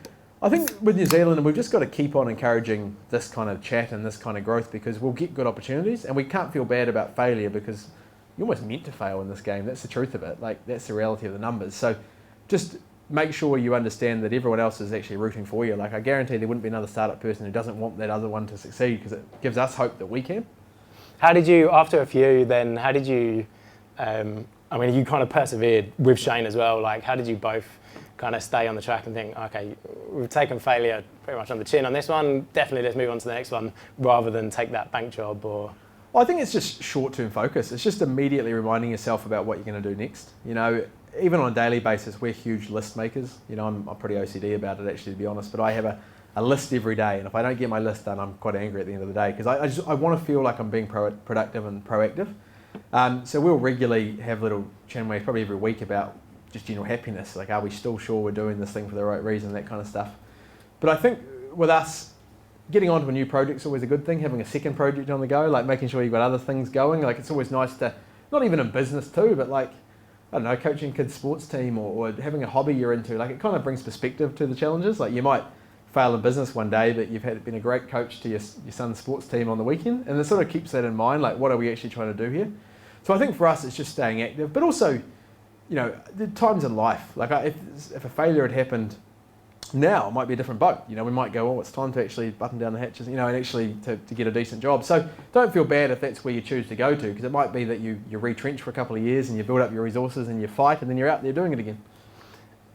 S2: I think with New Zealand, we've just got to keep on encouraging this kind of chat and this kind of growth, because we'll get good opportunities, and we can't feel bad about failure, because you're almost meant to fail in this game. That's the truth of it. Like, that's the reality of the numbers. So just make sure you understand that everyone else is actually rooting for you. Like, I guarantee there wouldn't be another startup person who doesn't want that other one to succeed, because it gives us hope that we can.
S1: How did you, after a few, then how did you, you kind of persevered with Shane as well. Like, how did you both kind of stay on the track and think, okay, we've taken failure pretty much on the chin on this one, definitely let's move on to the next one, rather than take that bank job? Or
S2: Well, I think it's just short-term focus. It's just immediately reminding yourself about what you're going to do next. Even on a daily basis, we're huge list makers. I'm pretty OCD about it, actually, to be honest, but I have a list every day, and if I don't get my list done, I'm quite angry at the end of the day, because I want to feel like I'm being productive and proactive. So we'll regularly have little chatways, probably every week, about just general happiness, like, are we still sure we're doing this thing for the right reason, that kind of stuff. But I think with us, getting onto a new project is always a good thing. Having a second project on the go, like making sure you've got other things going, like, it's always nice to, not even in business too, but like, I don't know, coaching kids' sports team or having a hobby you're into, like, it kind of brings perspective to the challenges. Like, you might fail in business one day, but you've been a great coach to your son's sports team on the weekend, and it sort of keeps that in mind, like, what are we actually trying to do here? So I think for us, it's just staying active, but also, the times in life, like, if a failure had happened now, it might be a different boat. We might go, oh, it's time to actually button down the hatches, and actually to get a decent job. So don't feel bad if that's where you choose to go to, because it might be that you retrench for a couple of years and you build up your resources and you fight, and then you're out there doing it again.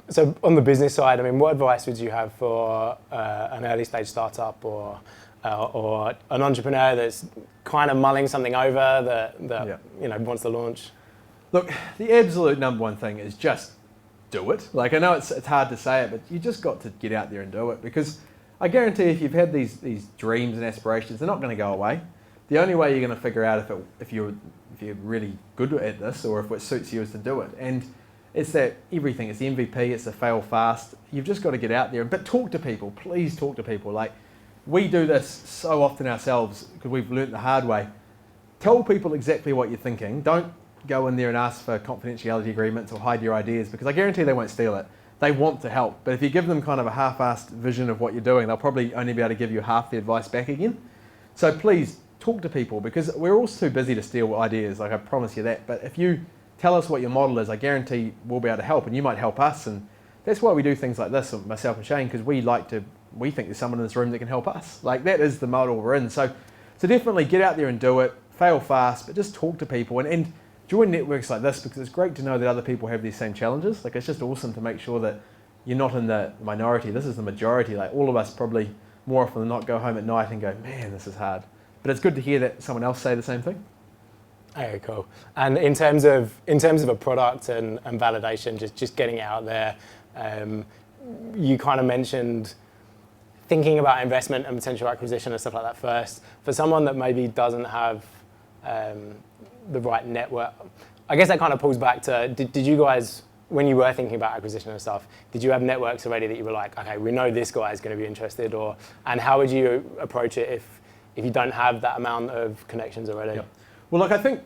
S1: So on the business side, what advice would you have for an early stage startup or an entrepreneur that's kind of mulling something over that wants to launch?
S2: Look, the absolute number one thing is just do it. Like, I know it's hard to say it, but you just got to get out there and do it, because I guarantee if you've had these dreams and aspirations, they're not going to go away. The only way you're going to figure out if you're really good at this or if what suits you is to do it. And it's that everything. It's the MVP. It's the fail fast. You've just got to get out there. But talk to people. Please talk to people. Like, we do this so often ourselves because we've learnt the hard way. Tell people exactly what you're thinking. Don't go in there and ask for confidentiality agreements or hide your ideas, because I guarantee they won't steal it. They want to help. But if you give them kind of a half-assed vision of what you're doing, they'll probably only be able to give you half the advice back again. So please talk to people, because we're all too busy to steal ideas, like I promise you that. But if you tell us what your model is, I guarantee we'll be able to help, and you might help us. And that's why we do things like this, myself and Shane, because we think there's someone in this room that can help us. Like, that is the model we're in. So definitely get out there and do it, fail fast, but just talk to people and join networks like this, because it's great to know that other people have these same challenges. Like, it's just awesome to make sure that you're not in the minority. This is the majority. Like, all of us probably more often than not go home at night and go, man, this is hard. But it's good to hear that someone else say the same thing.
S1: Okay, cool. And in terms of a product and validation, just getting it out there, you kind of mentioned thinking about investment and potential acquisition and stuff like that first. For someone that maybe doesn't have the right network, I guess that kind of pulls back to, did you guys, when you were thinking about acquisition and stuff, did you have networks already that you were like, okay, we know this guy is going to be interested, and how would you approach it if you don't have that amount of connections already?
S2: Yep. Well, look, I think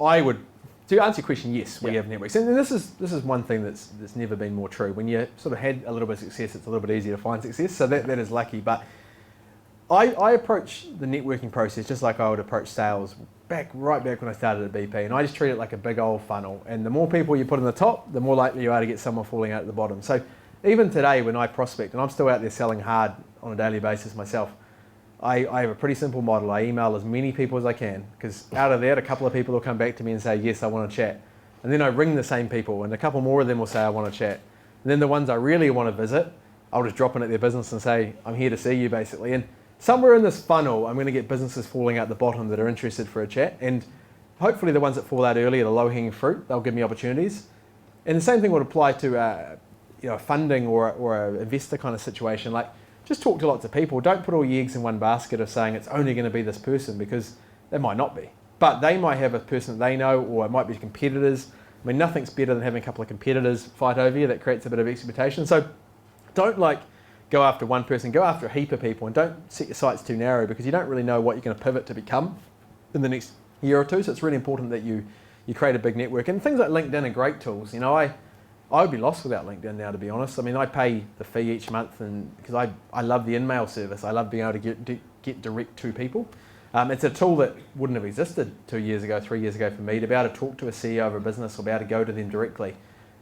S2: I would, to answer your question, yes, we have networks. And this is one thing that's never been more true. When you sort of had a little bit of success, it's a little bit easier to find success, so that is lucky. But I approach the networking process just like I would approach sales right back when I started at BP, and I just treat it like a big old funnel. And the more people you put in the top, the more likely you are to get someone falling out at the bottom. So even today when I prospect, and I'm still out there selling hard on a daily basis myself, I have a pretty simple model. I email as many people as I can, because out of that, a couple of people will come back to me and say, yes, I want to chat. And then I ring the same people, and a couple more of them will say, I want to chat. And then the ones I really want to visit, I'll just drop in at their business and say, I'm here to see you, basically. And somewhere in this funnel, I'm going to get businesses falling out the bottom that are interested for a chat. And hopefully the ones that fall out early are the low-hanging fruit. They'll give me opportunities. And the same thing would apply to funding or an investor kind of situation. Like, just talk to lots of people. Don't put all your eggs in one basket of saying it's only going to be this person, because they might not be. But they might have a person that they know, or it might be competitors. I mean, nothing's better than having a couple of competitors fight over you. That creates a bit of expectation. So don't go after one person, go after a heap of people, and don't set your sights too narrow, because you don't really know what you're going to pivot to become in the next year or two. So it's really important that you create a big network. And things like LinkedIn are great tools. I would be lost without LinkedIn now, to be honest. I mean, I pay the fee each month, and because I love the in-mail service. I love being able to get direct to people. It's a tool that wouldn't have existed 2 years ago, 3 years ago for me, to be able to talk to a CEO of a business or be able to go to them directly.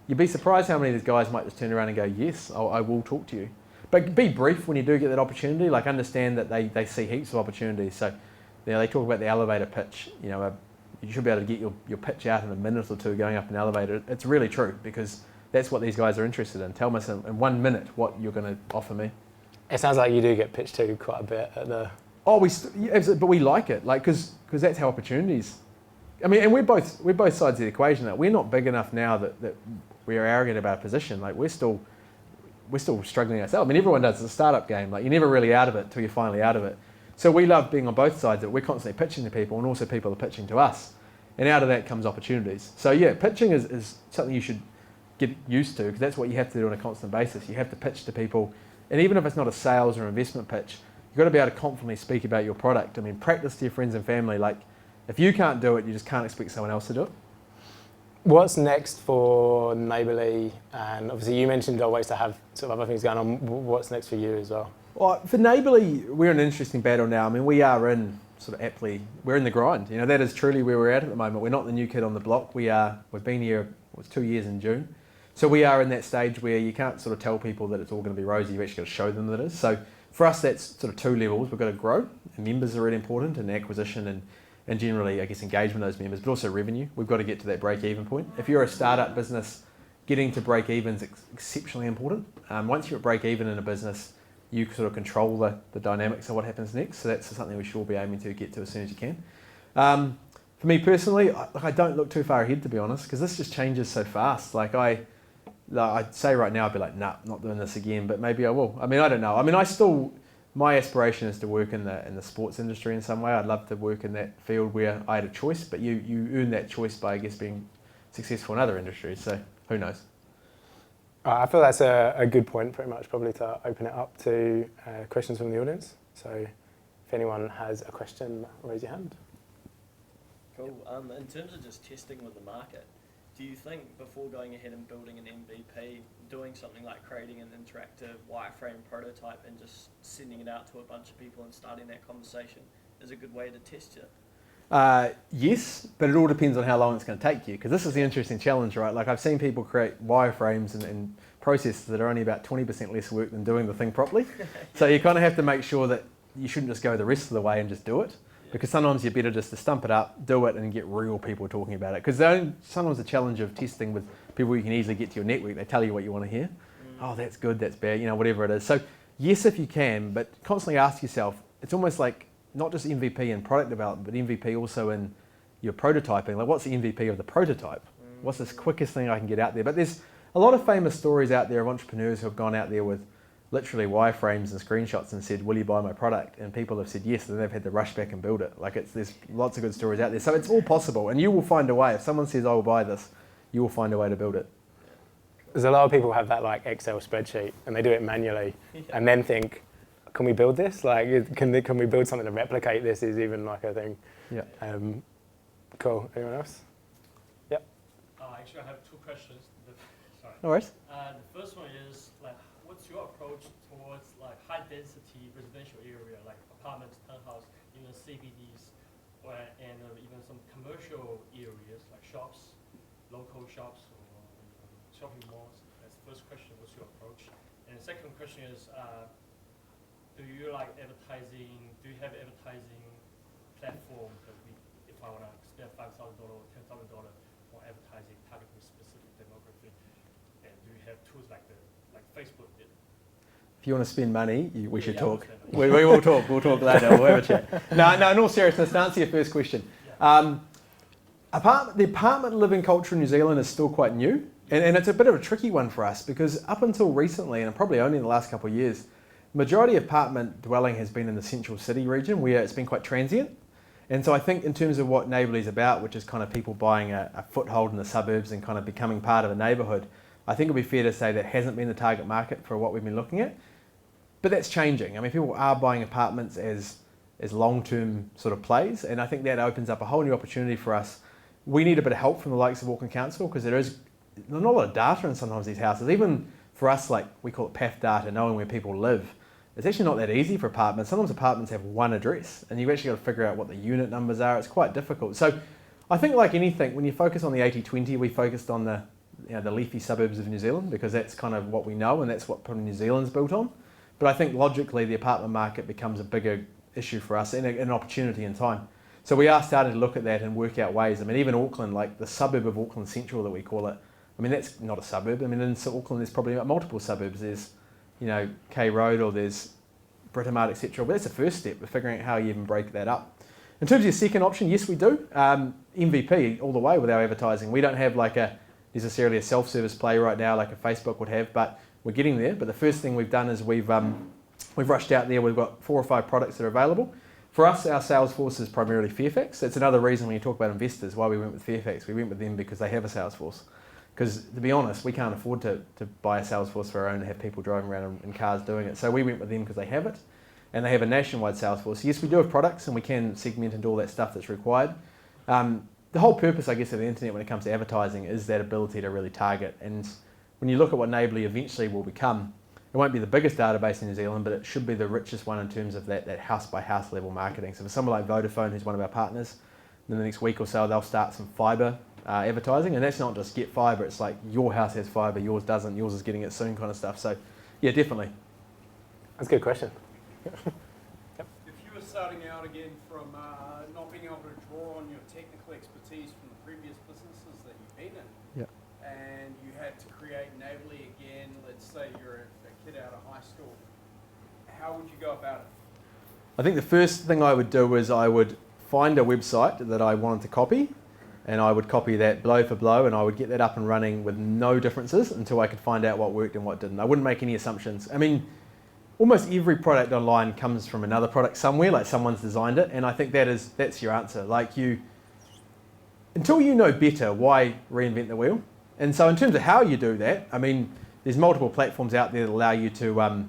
S2: You'd be surprised how many of these guys might just turn around and go, yes, I will talk to you. But be brief when you do get that opportunity. Like, understand that they see heaps of opportunities. So they talk about the elevator pitch. You should be able to get your pitch out in a minute or two going up an elevator. It's really true, because that's what these guys are interested in. Tell me in 1 minute what you're going to offer me.
S1: It sounds like you do get pitched to quite a bit at the...
S2: Oh, but we like it, like, because that's how opportunities. I mean, and we're both sides of the equation. That we're not big enough now that we are arrogant about a position. Like, we're still struggling ourselves. I mean, everyone does. It's a startup game. Like, you're never really out of it until you're finally out of it. So we love being on both sides. That we're constantly pitching to people, and also people are pitching to us. And out of that comes opportunities. So yeah, pitching is something you should get used to, because that's what you have to do on a constant basis. You have to pitch to people, and even if it's not a sales or investment pitch, you've got to be able to confidently speak about your product. I mean, practice to your friends and family. Like, if you can't do it, you just can't expect someone else to do it.
S1: What's next for Neighbourly? And obviously you mentioned always to have sort of other things going on. What's next for you as well?
S2: Well, for Neighbourly, we're in an interesting battle now. I mean, we are in sort of aptly, we're in the grind. That is truly where we're at the moment. We're not the new kid on the block. We've been here, it was 2 years in June. So we are in that stage where you can't sort of tell people that it's all going to be rosy. You've actually got to show them that it is. So for us, that's sort of two levels. We've got to grow, and members are really important, and acquisition and generally, I guess, engagement of those members, but also revenue. We've got to get to that break-even point. If you're a startup business, getting to break-even is exceptionally important. Once you're at break-even in a business, you sort of control the dynamics of what happens next. So that's something we should all be aiming to get to as soon as you can. For me personally, I don't look too far ahead, to be honest, because this just changes so fast. Like, like, I'd say right now I'd be like, nah, not doing this again, but maybe I will. I mean, I don't know. I mean, my aspiration is to work in the sports industry in some way. I'd love to work in that field where I had a choice, but you earn that choice by, I guess, being successful in other industries. So who knows?
S1: I feel that's a good point, pretty much, probably to open it up to questions from the audience. So if anyone has a question, raise your hand.
S3: Cool. In terms of just testing with the market, do you think before going ahead and building an MVP, doing something like creating an interactive wireframe prototype and just sending it out to a bunch of people and starting that conversation is a good way to test it?
S2: Yes, but it all depends on how long it's going to take you, because this is the interesting challenge, right? Like, I've seen people create wireframes and processes that are only about 20% less work than doing the thing properly. So you kind of have to make sure that you shouldn't just go the rest of the way and just do it, because sometimes you're better just to stump it up, do it, and get real people talking about it. Because sometimes the challenge of testing with people you can easily get to your network, they tell you what you want to hear. Oh, that's good, that's bad, you know, whatever it is. So yes, if you can, but constantly ask yourself, it's almost like not just MVP in product development, but MVP also in your prototyping. Like, what's the MVP of the prototype? What's this quickest thing I can get out there? But there's a lot of famous stories out there of entrepreneurs who have gone out there with literally wireframes and screenshots and said, will you buy my product? And people have said yes, and then they've had to rush back and build it. Like, there's lots of good stories out there. So it's all possible, and you will find a way. If someone says, I will buy this, you will find a way to build it.
S1: There's a lot of people have that like Excel spreadsheet and they do it manually and then think, can we build this? Like, can we build something to replicate this? Is even like a thing.
S2: Yeah.
S1: Cool. Anyone else? Yep.
S4: Actually, I have two questions. Sorry.
S2: No worries.
S4: The first one is, like, what's your approach towards like high density residential area, like apartments, townhouse, even CBDs, and even some commercial areas like shops, local shops, or shopping malls? That's the first question. What's your approach? And the second question is, do you like advertising? Do you have advertising platform that if I want to spend $5,000 or $10,000 on advertising targeting specific demographic, and do you have tools like Facebook did?
S2: If you want to spend money, we should talk. We will talk. We'll talk later. We'll have a chat. No, in all seriousness, to answer your first question, the apartment living culture in New Zealand is still quite new, and it's a bit of a tricky one for us, because up until recently, and probably only in the last couple of years, majority of apartment dwelling has been in the central city region where it's been quite transient. And so I think in terms of what Neighbourly is about, which is kind of people buying a foothold in the suburbs and kind of becoming part of a neighbourhood, I think it'd be fair to say that hasn't been the target market for what we've been looking at. But that's changing. I mean, people are buying apartments as long-term sort of plays, and I think that opens up a whole new opportunity for us. We need a bit of help from the likes of Auckland Council, because there's not a lot of data in sometimes these houses. Even for us, like, we call it PAF data, knowing where people live. It's actually not that easy for apartments. Sometimes apartments have one address, and you've actually got to figure out what the unit numbers are. It's quite difficult. So I think, like anything, when you focus on the 80-20, we focused on the leafy suburbs of New Zealand, because that's kind of what we know, and that's what probably New Zealand's built on. But I think logically the apartment market becomes a bigger issue for us and an opportunity in time. So we are starting to look at that and work out ways. I mean, even Auckland, like the suburb of Auckland Central that we call it, I mean, that's not a suburb. I mean, in Auckland there's probably multiple suburbs. There's, K Road, or there's Britomart, etc. But that's the first step of figuring out how you even break that up. In terms of your second option, yes, we do. MVP all the way with our advertising. We don't have like necessarily a self-service play right now like a Facebook would have, but we're getting there. But the first thing we've done is we've rushed out there. We've got 4 or 5 products that are available. For us, our sales force is primarily Fairfax. That's another reason when you talk about investors, why we went with Fairfax. We went with them because they have a sales force. Because to be honest, we can't afford to buy a sales force for our own and have people driving around in cars doing it. So we went with them because they have it, and they have a nationwide sales force. Yes, we do have products, and we can segment and do all that stuff that's required. The whole purpose, I guess, of the internet when it comes to advertising is that ability to really target. And when you look at what Neighbourly eventually will become, it won't be the biggest database in New Zealand, but it should be the richest one in terms of that house-by-house level marketing. So for someone like Vodafone, who's one of our partners, in the next week or so, they'll start some fibre advertising, and that's not just get fibre, it's like your house has fibre, yours doesn't, yours is getting it soon kind of stuff. So yeah, definitely.
S1: That's a good question.
S5: If you were starting out again from not being able to draw on your technical expertise from the previous businesses that you've been in, and you had to create Neighbourly again, let's say you're a kid out of high school, how would you go about it?
S2: I think the first thing I would do is I would find a website that I wanted to copy, and I would copy that blow for blow, and I would get that up and running with no differences until I could find out what worked and what didn't. I wouldn't make any assumptions. I mean, almost every product online comes from another product somewhere, like someone's designed it, and I think that's your answer. Like until you know better, why reinvent the wheel? And so in terms of how you do that, I mean, there's multiple platforms out there that allow you to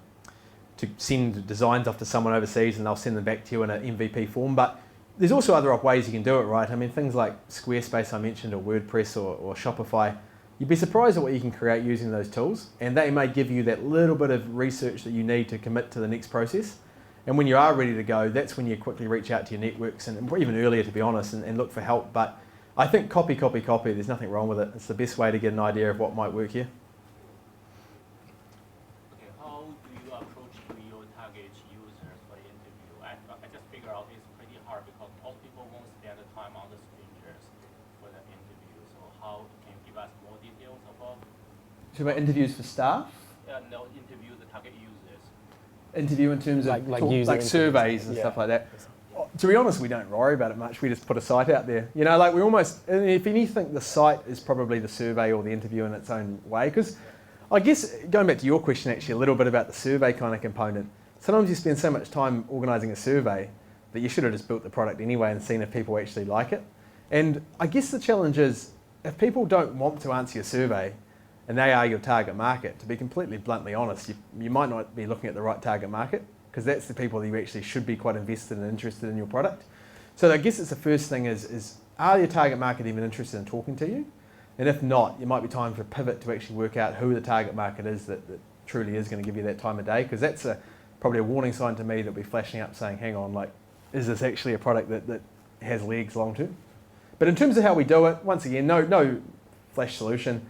S2: send designs off to someone overseas and they'll send them back to you in an MVP form. But there's also other ways you can do it, right? I mean, things like Squarespace I mentioned, or WordPress or Shopify, you'd be surprised at what you can create using those tools. And they may give you that little bit of research that you need to commit to the next process. And when you are ready to go, that's when you quickly reach out to your networks, and even earlier, to be honest, and look for help. But I think copy. There's nothing wrong with it. It's the best way to get an idea of what might work here.
S6: Okay, how do you approach to your target users for the interview? I just figure out it's pretty hard because most people won't spend the time on the strangers for the interview. So how can you give us more details about?
S2: So about interviews for staff?
S6: No, interview the target users.
S2: Interview in terms of
S1: like
S2: surveys and stuff like that. To be honest, we don't worry about it much. We just put a site out there. You know, like we almost, if anything, the site is probably the survey or the interview in its own way. Because I guess, going back to your question actually, a little bit about the survey kind of component, sometimes you spend so much time organising a survey that you should have just built the product anyway and seen if people actually like it. And I guess the challenge is, if people don't want to answer your survey and they are your target market, to be completely bluntly honest, you might not be looking at the right target market, because that's the people that you actually should be quite invested and interested in your product. So I guess it's the first thing is are your target market even interested in talking to you? And if not, it might be time for a pivot to actually work out who the target market is that truly is going to give you that time of day, because that's probably a warning sign to me that will be flashing up saying, hang on, like, is this actually a product that has legs long term? But in terms of how we do it, once again, no flash solution.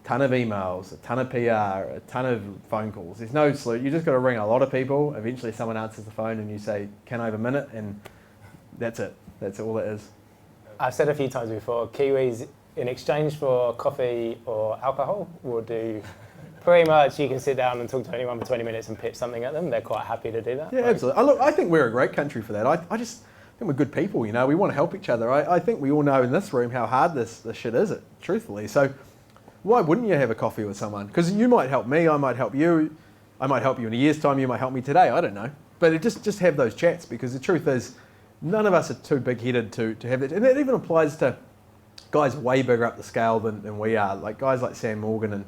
S2: Ton of emails, a ton of PR, a ton of phone calls. There's no solution. You just got to ring a lot of people. Eventually someone answers the phone and you say, can I have a minute? And that's it. That's all it is.
S1: I've said a few times before, Kiwis, in exchange for coffee or alcohol, will do pretty much, you can sit down and talk to anyone for 20 minutes and pitch something at them. They're quite happy to do that.
S2: Yeah, absolutely. I think we're a great country for that. I just think we're good people, you know. We want to help each other. I think we all know in this room how hard this shit is, truthfully. So why wouldn't you have a coffee with someone? Because you might help me, I might help you, I might help you in a year's time, you might help me today, I don't know. But just have those chats, because the truth is, none of us are too big-headed to have that. And that even applies to guys way bigger up the scale than we are, like guys like Sam Morgan and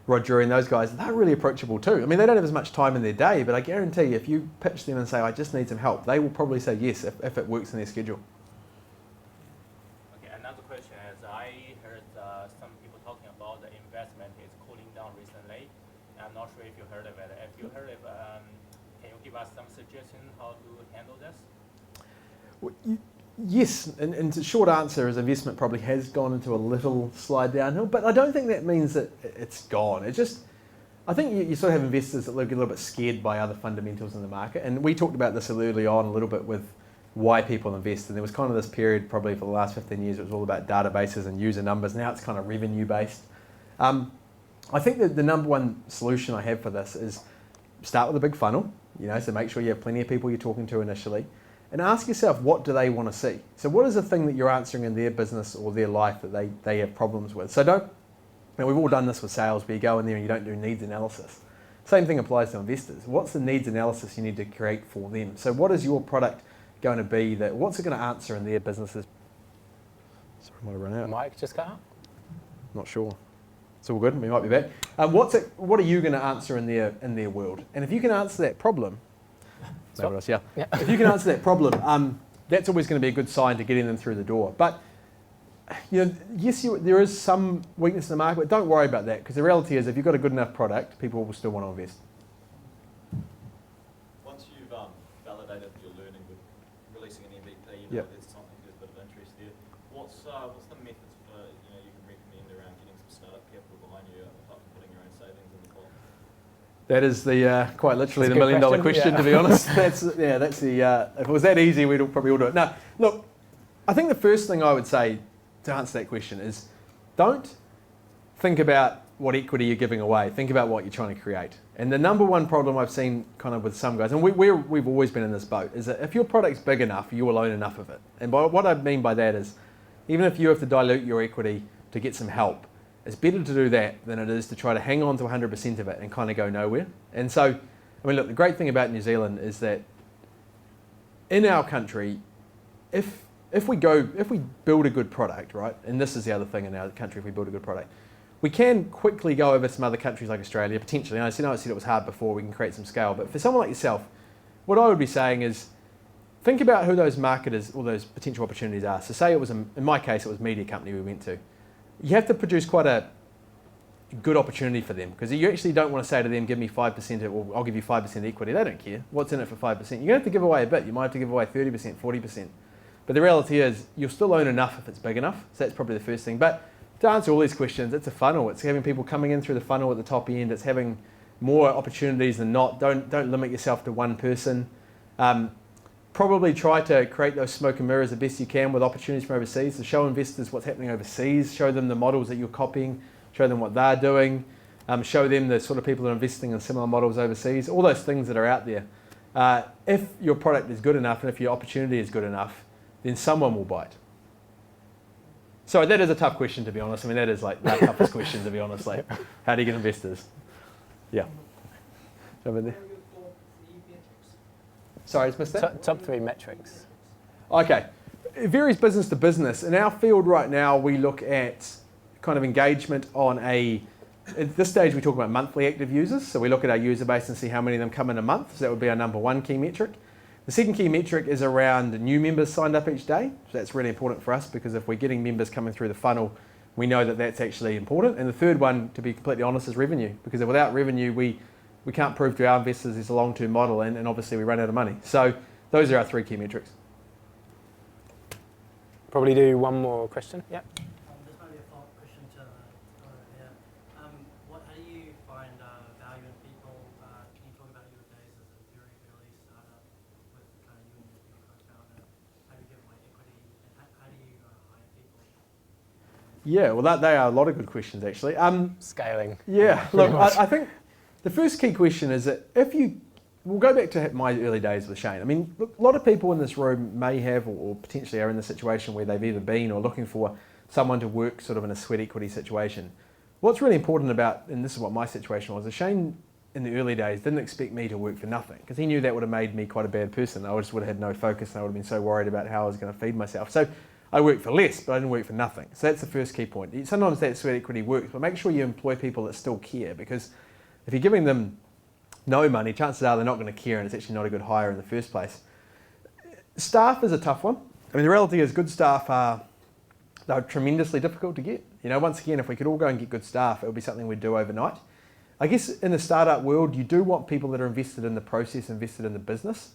S2: Roger and those guys. They're really approachable too. I mean, they don't have as much time in their day, but I guarantee you, if you pitch them and say, I just need some help, they will probably say yes if it works in their schedule.
S6: Okay, another question is, I heard some people talking about the investment is cooling down recently. I'm not sure if you heard of it. If you heard of it, can you give us some suggestion how to handle this?
S2: Well, yes, and the short answer is investment probably has gone into a little slide downhill, but I don't think that means that it's gone. It just, I think you sort of have investors that look a little bit scared by other fundamentals in the market, and we talked about this early on a little bit with why people invest, and there was kind of this period probably for the last 15 years it was all about databases and user numbers. Now it's kind of revenue based. I think that the number one solution I have for this is start with a big funnel, you know, so make sure you have plenty of people you're talking to initially, and ask yourself, what do they want to see? So what is the thing that you're answering in their business or their life that they have problems with? So we've all done this with sales, where you go in there and you don't do needs analysis. Same thing applies to investors. What's the needs analysis you need to create for them? So what is your product going to be, what's it going to answer in their businesses? Sorry, I might have run out.
S1: Mike just got out?
S2: Not sure. It's all good, we might be back. What are you going to answer in their world? And if you can answer that problem, if you can answer that problem, that's always going to be a good sign to getting them through the door. But you know, yes, there is some weakness in the market, but don't worry about that, because the reality is, if you've got a good enough product, people will still want to invest.
S7: Once you've validated your learning with releasing an MVP,
S2: Yep.
S7: there's a bit of interest there. What's the methods for you can recommend around getting some startup capital behind you, apart from putting your own savings in the pot?
S2: That is quite literally the $1 million question,
S1: yeah.
S2: to be honest. That's if it was that easy, we'd probably all do it. Now, look, I think the first thing I would say to answer that question is, don't think about what equity you're giving away. Think about what you're trying to create. And the number one problem I've seen kind of with some guys, and we've always been in this boat, is that if your product's big enough, you will own enough of it. And what I mean by that is, Even if you have to dilute your equity to get some help, it's better to do that than it is to try to hang on to 100% of it and kind of go nowhere. And so, I mean, look, the great thing about New Zealand is that in our country, if we build a good product, right, and this is the other thing in our country, if we build a good product, we can quickly go over some other countries like Australia, potentially. I said it was hard before, we can create some scale, but for someone like yourself, what I would be saying is, think about who those marketers or those potential opportunities are. So say it was, in my case, it was a media company we went to. You have to produce quite a good opportunity for them, because you actually don't want to say to them, give me 5% or I'll give you 5% equity. They don't care. What's in it for 5%? You're going to have to give away a bit. You might have to give away 30%, 40%. But the reality is you'll still own enough if it's big enough. So that's probably the first thing. But to answer all these questions, it's a funnel. It's having people coming in through the funnel at the top end. It's having more opportunities than not. Don't limit yourself to one person. Probably try to create those smoke and mirrors the best you can with opportunities from overseas. So show investors what's happening overseas. Show them the models that you're copying. Show them what they're doing. Show them the sort of people that are investing in similar models overseas. All those things that are out there. If your product is good enough and if your opportunity is good enough, then someone will buy it. So that is a tough question, to be honest. I mean, that is like the toughest question, to be honest. Like, how do you get investors? Yeah. Over there. Sorry, I just missed that.
S1: Top 3 metrics.
S2: Okay. It varies business to business. In our field right now, we look at kind of engagement on at this stage we talk about monthly active users. So we look at our user base and see how many of them come in a month. So that would be our number 1 key metric. The second key metric is around new members signed up each day. So that's really important for us, because if we're getting members coming through the funnel, we know that that's actually important. And the third one, to be completely honest, is revenue, because without revenue, we can't prove to our investors it's a long-term model, and obviously we run out of money. So those are our 3 key metrics.
S1: Probably do one more question. Yeah.
S8: This might be a follow-up question to here. How do you find value in people? Can you talk about your days as a very early startup with kind of you and your co-founder? How do you give away equity? And how do you hire people?
S2: Yeah, well, they are a lot of good questions, actually.
S1: Scaling.
S2: Yeah, look, I think the first key question is that we'll go back to my early days with Shane. I mean, look, a lot of people in this room may have or potentially are in the situation where they've either been or looking for someone to work sort of in a sweat equity situation. What's really important about, and this is what my situation was, is Shane in the early days didn't expect me to work for nothing, because he knew that would have made me quite a bad person. I just would have had no focus and I would have been so worried about how I was going to feed myself. So I worked for less, but I didn't work for nothing. So that's the first key point. Sometimes that sweat equity works, but make sure you employ people that still care, because if you're giving them no money, chances are they're not going to care, and it's actually not a good hire in the first place. Staff is a tough one. I mean, the reality is good staff they're tremendously difficult to get. You know, once again, if we could all go and get good staff, it would be something we'd do overnight. I guess in the startup world, you do want people that are invested in the process, invested in the business.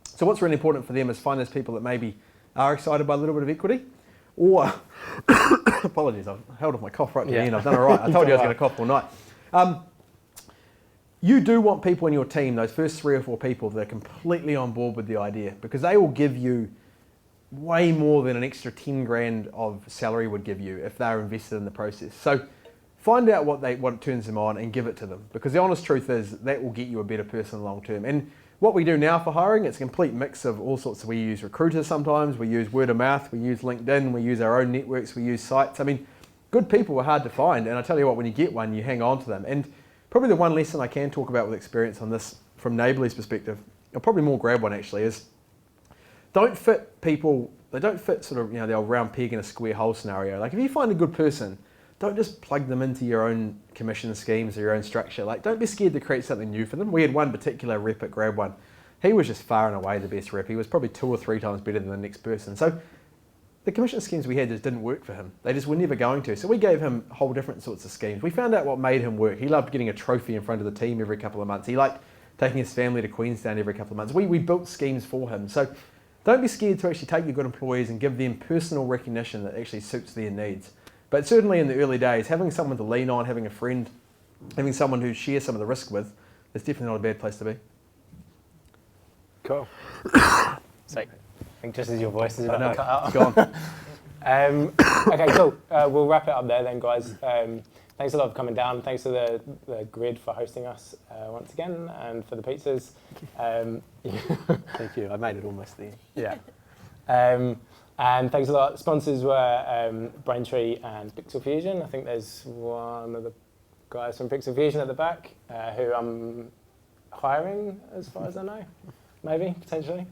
S2: So what's really important for them is find those people that maybe are excited by a little bit of equity, or apologies, I've held off my cough right to the end. I've done all right. I told you I was going to cough all night. You do want people in your team, those first 3 or 4 people, that are completely on board with the idea, because they will give you way more than an extra 10 grand of salary would give you if they're invested in the process. So find out what turns them on and give it to them, because the honest truth is that will get you a better person long term. And what we do now for hiring, it's a complete mix of all sorts. We use recruiters sometimes, we use word of mouth, we use LinkedIn, we use our own networks, we use sites. I mean, good people are hard to find, and I tell you what, when you get one, you hang on to them. And probably the one lesson I can talk about with experience on this from Neighbourly's perspective, or probably more GrabOne actually, is don't fit people, they don't fit sort of, you know, the old round peg in a square hole scenario. Like if you find a good person, don't just plug them into your own commission schemes or your own structure. Like don't be scared to create something new for them. We had one particular rep at GrabOne. He was just far and away the best rep. He was probably 2 or 3 times better than the next person. So the commission schemes we had just didn't work for him. They just were never going to. So we gave him whole different sorts of schemes. We found out what made him work. He loved getting a trophy in front of the team every couple of months. He liked taking his family to Queenstown every couple of months. We built schemes for him. So don't be scared to actually take your good employees and give them personal recognition that actually suits their needs. But certainly in the early days, having someone to lean on, having a friend, having someone who shares some of the risk with, is definitely not a bad place to be.
S1: Cool. So, I think just as your voice is about to cut out.
S2: Gone.
S1: Okay, cool. We'll wrap it up there then, guys. Thanks a lot for coming down. Thanks to the Grid for hosting us once again, and for the pizzas.
S2: Thank you. I made it almost there.
S1: Yeah. And thanks a lot. Sponsors were Braintree and Pixel Fusion. I think there's one of the guys from Pixel Fusion at the back who I'm hiring, as far as I know, maybe, potentially.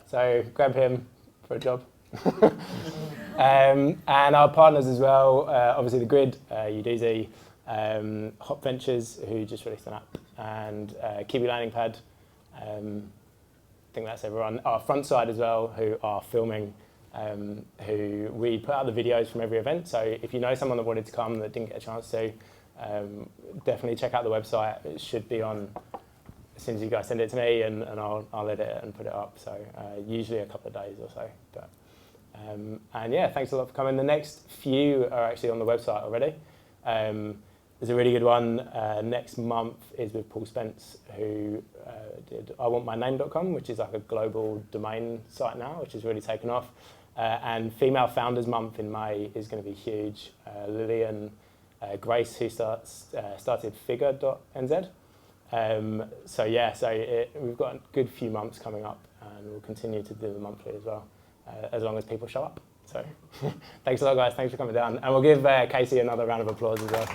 S1: So grab him for a job. And our partners as well, obviously the Grid, Udezi, Hop Ventures, who just released an app, and Kiwi Landing Pad. I think that's everyone. Our front side as well, who are filming, who we put out the videos from every event. So if you know someone that wanted to come that didn't get a chance to, definitely check out the website. It should be on as soon as you guys send it to me, and I'll edit it and put it up. So usually a couple of days or so. But and yeah, thanks a lot for coming. The next few are actually on the website already. There's a really good one next month is with Paul Spence, who did iwantmyname.com, which is like a global domain site now, which has really taken off. And Female Founders Month in May is going to be huge. Lillian Grace, who started figure.nz. So yeah, we've got a good few months coming up, and we'll continue to do the monthly as well, as long as people show up. So thanks a lot, guys. Thanks for coming down. And we'll give Casey another round of applause as well.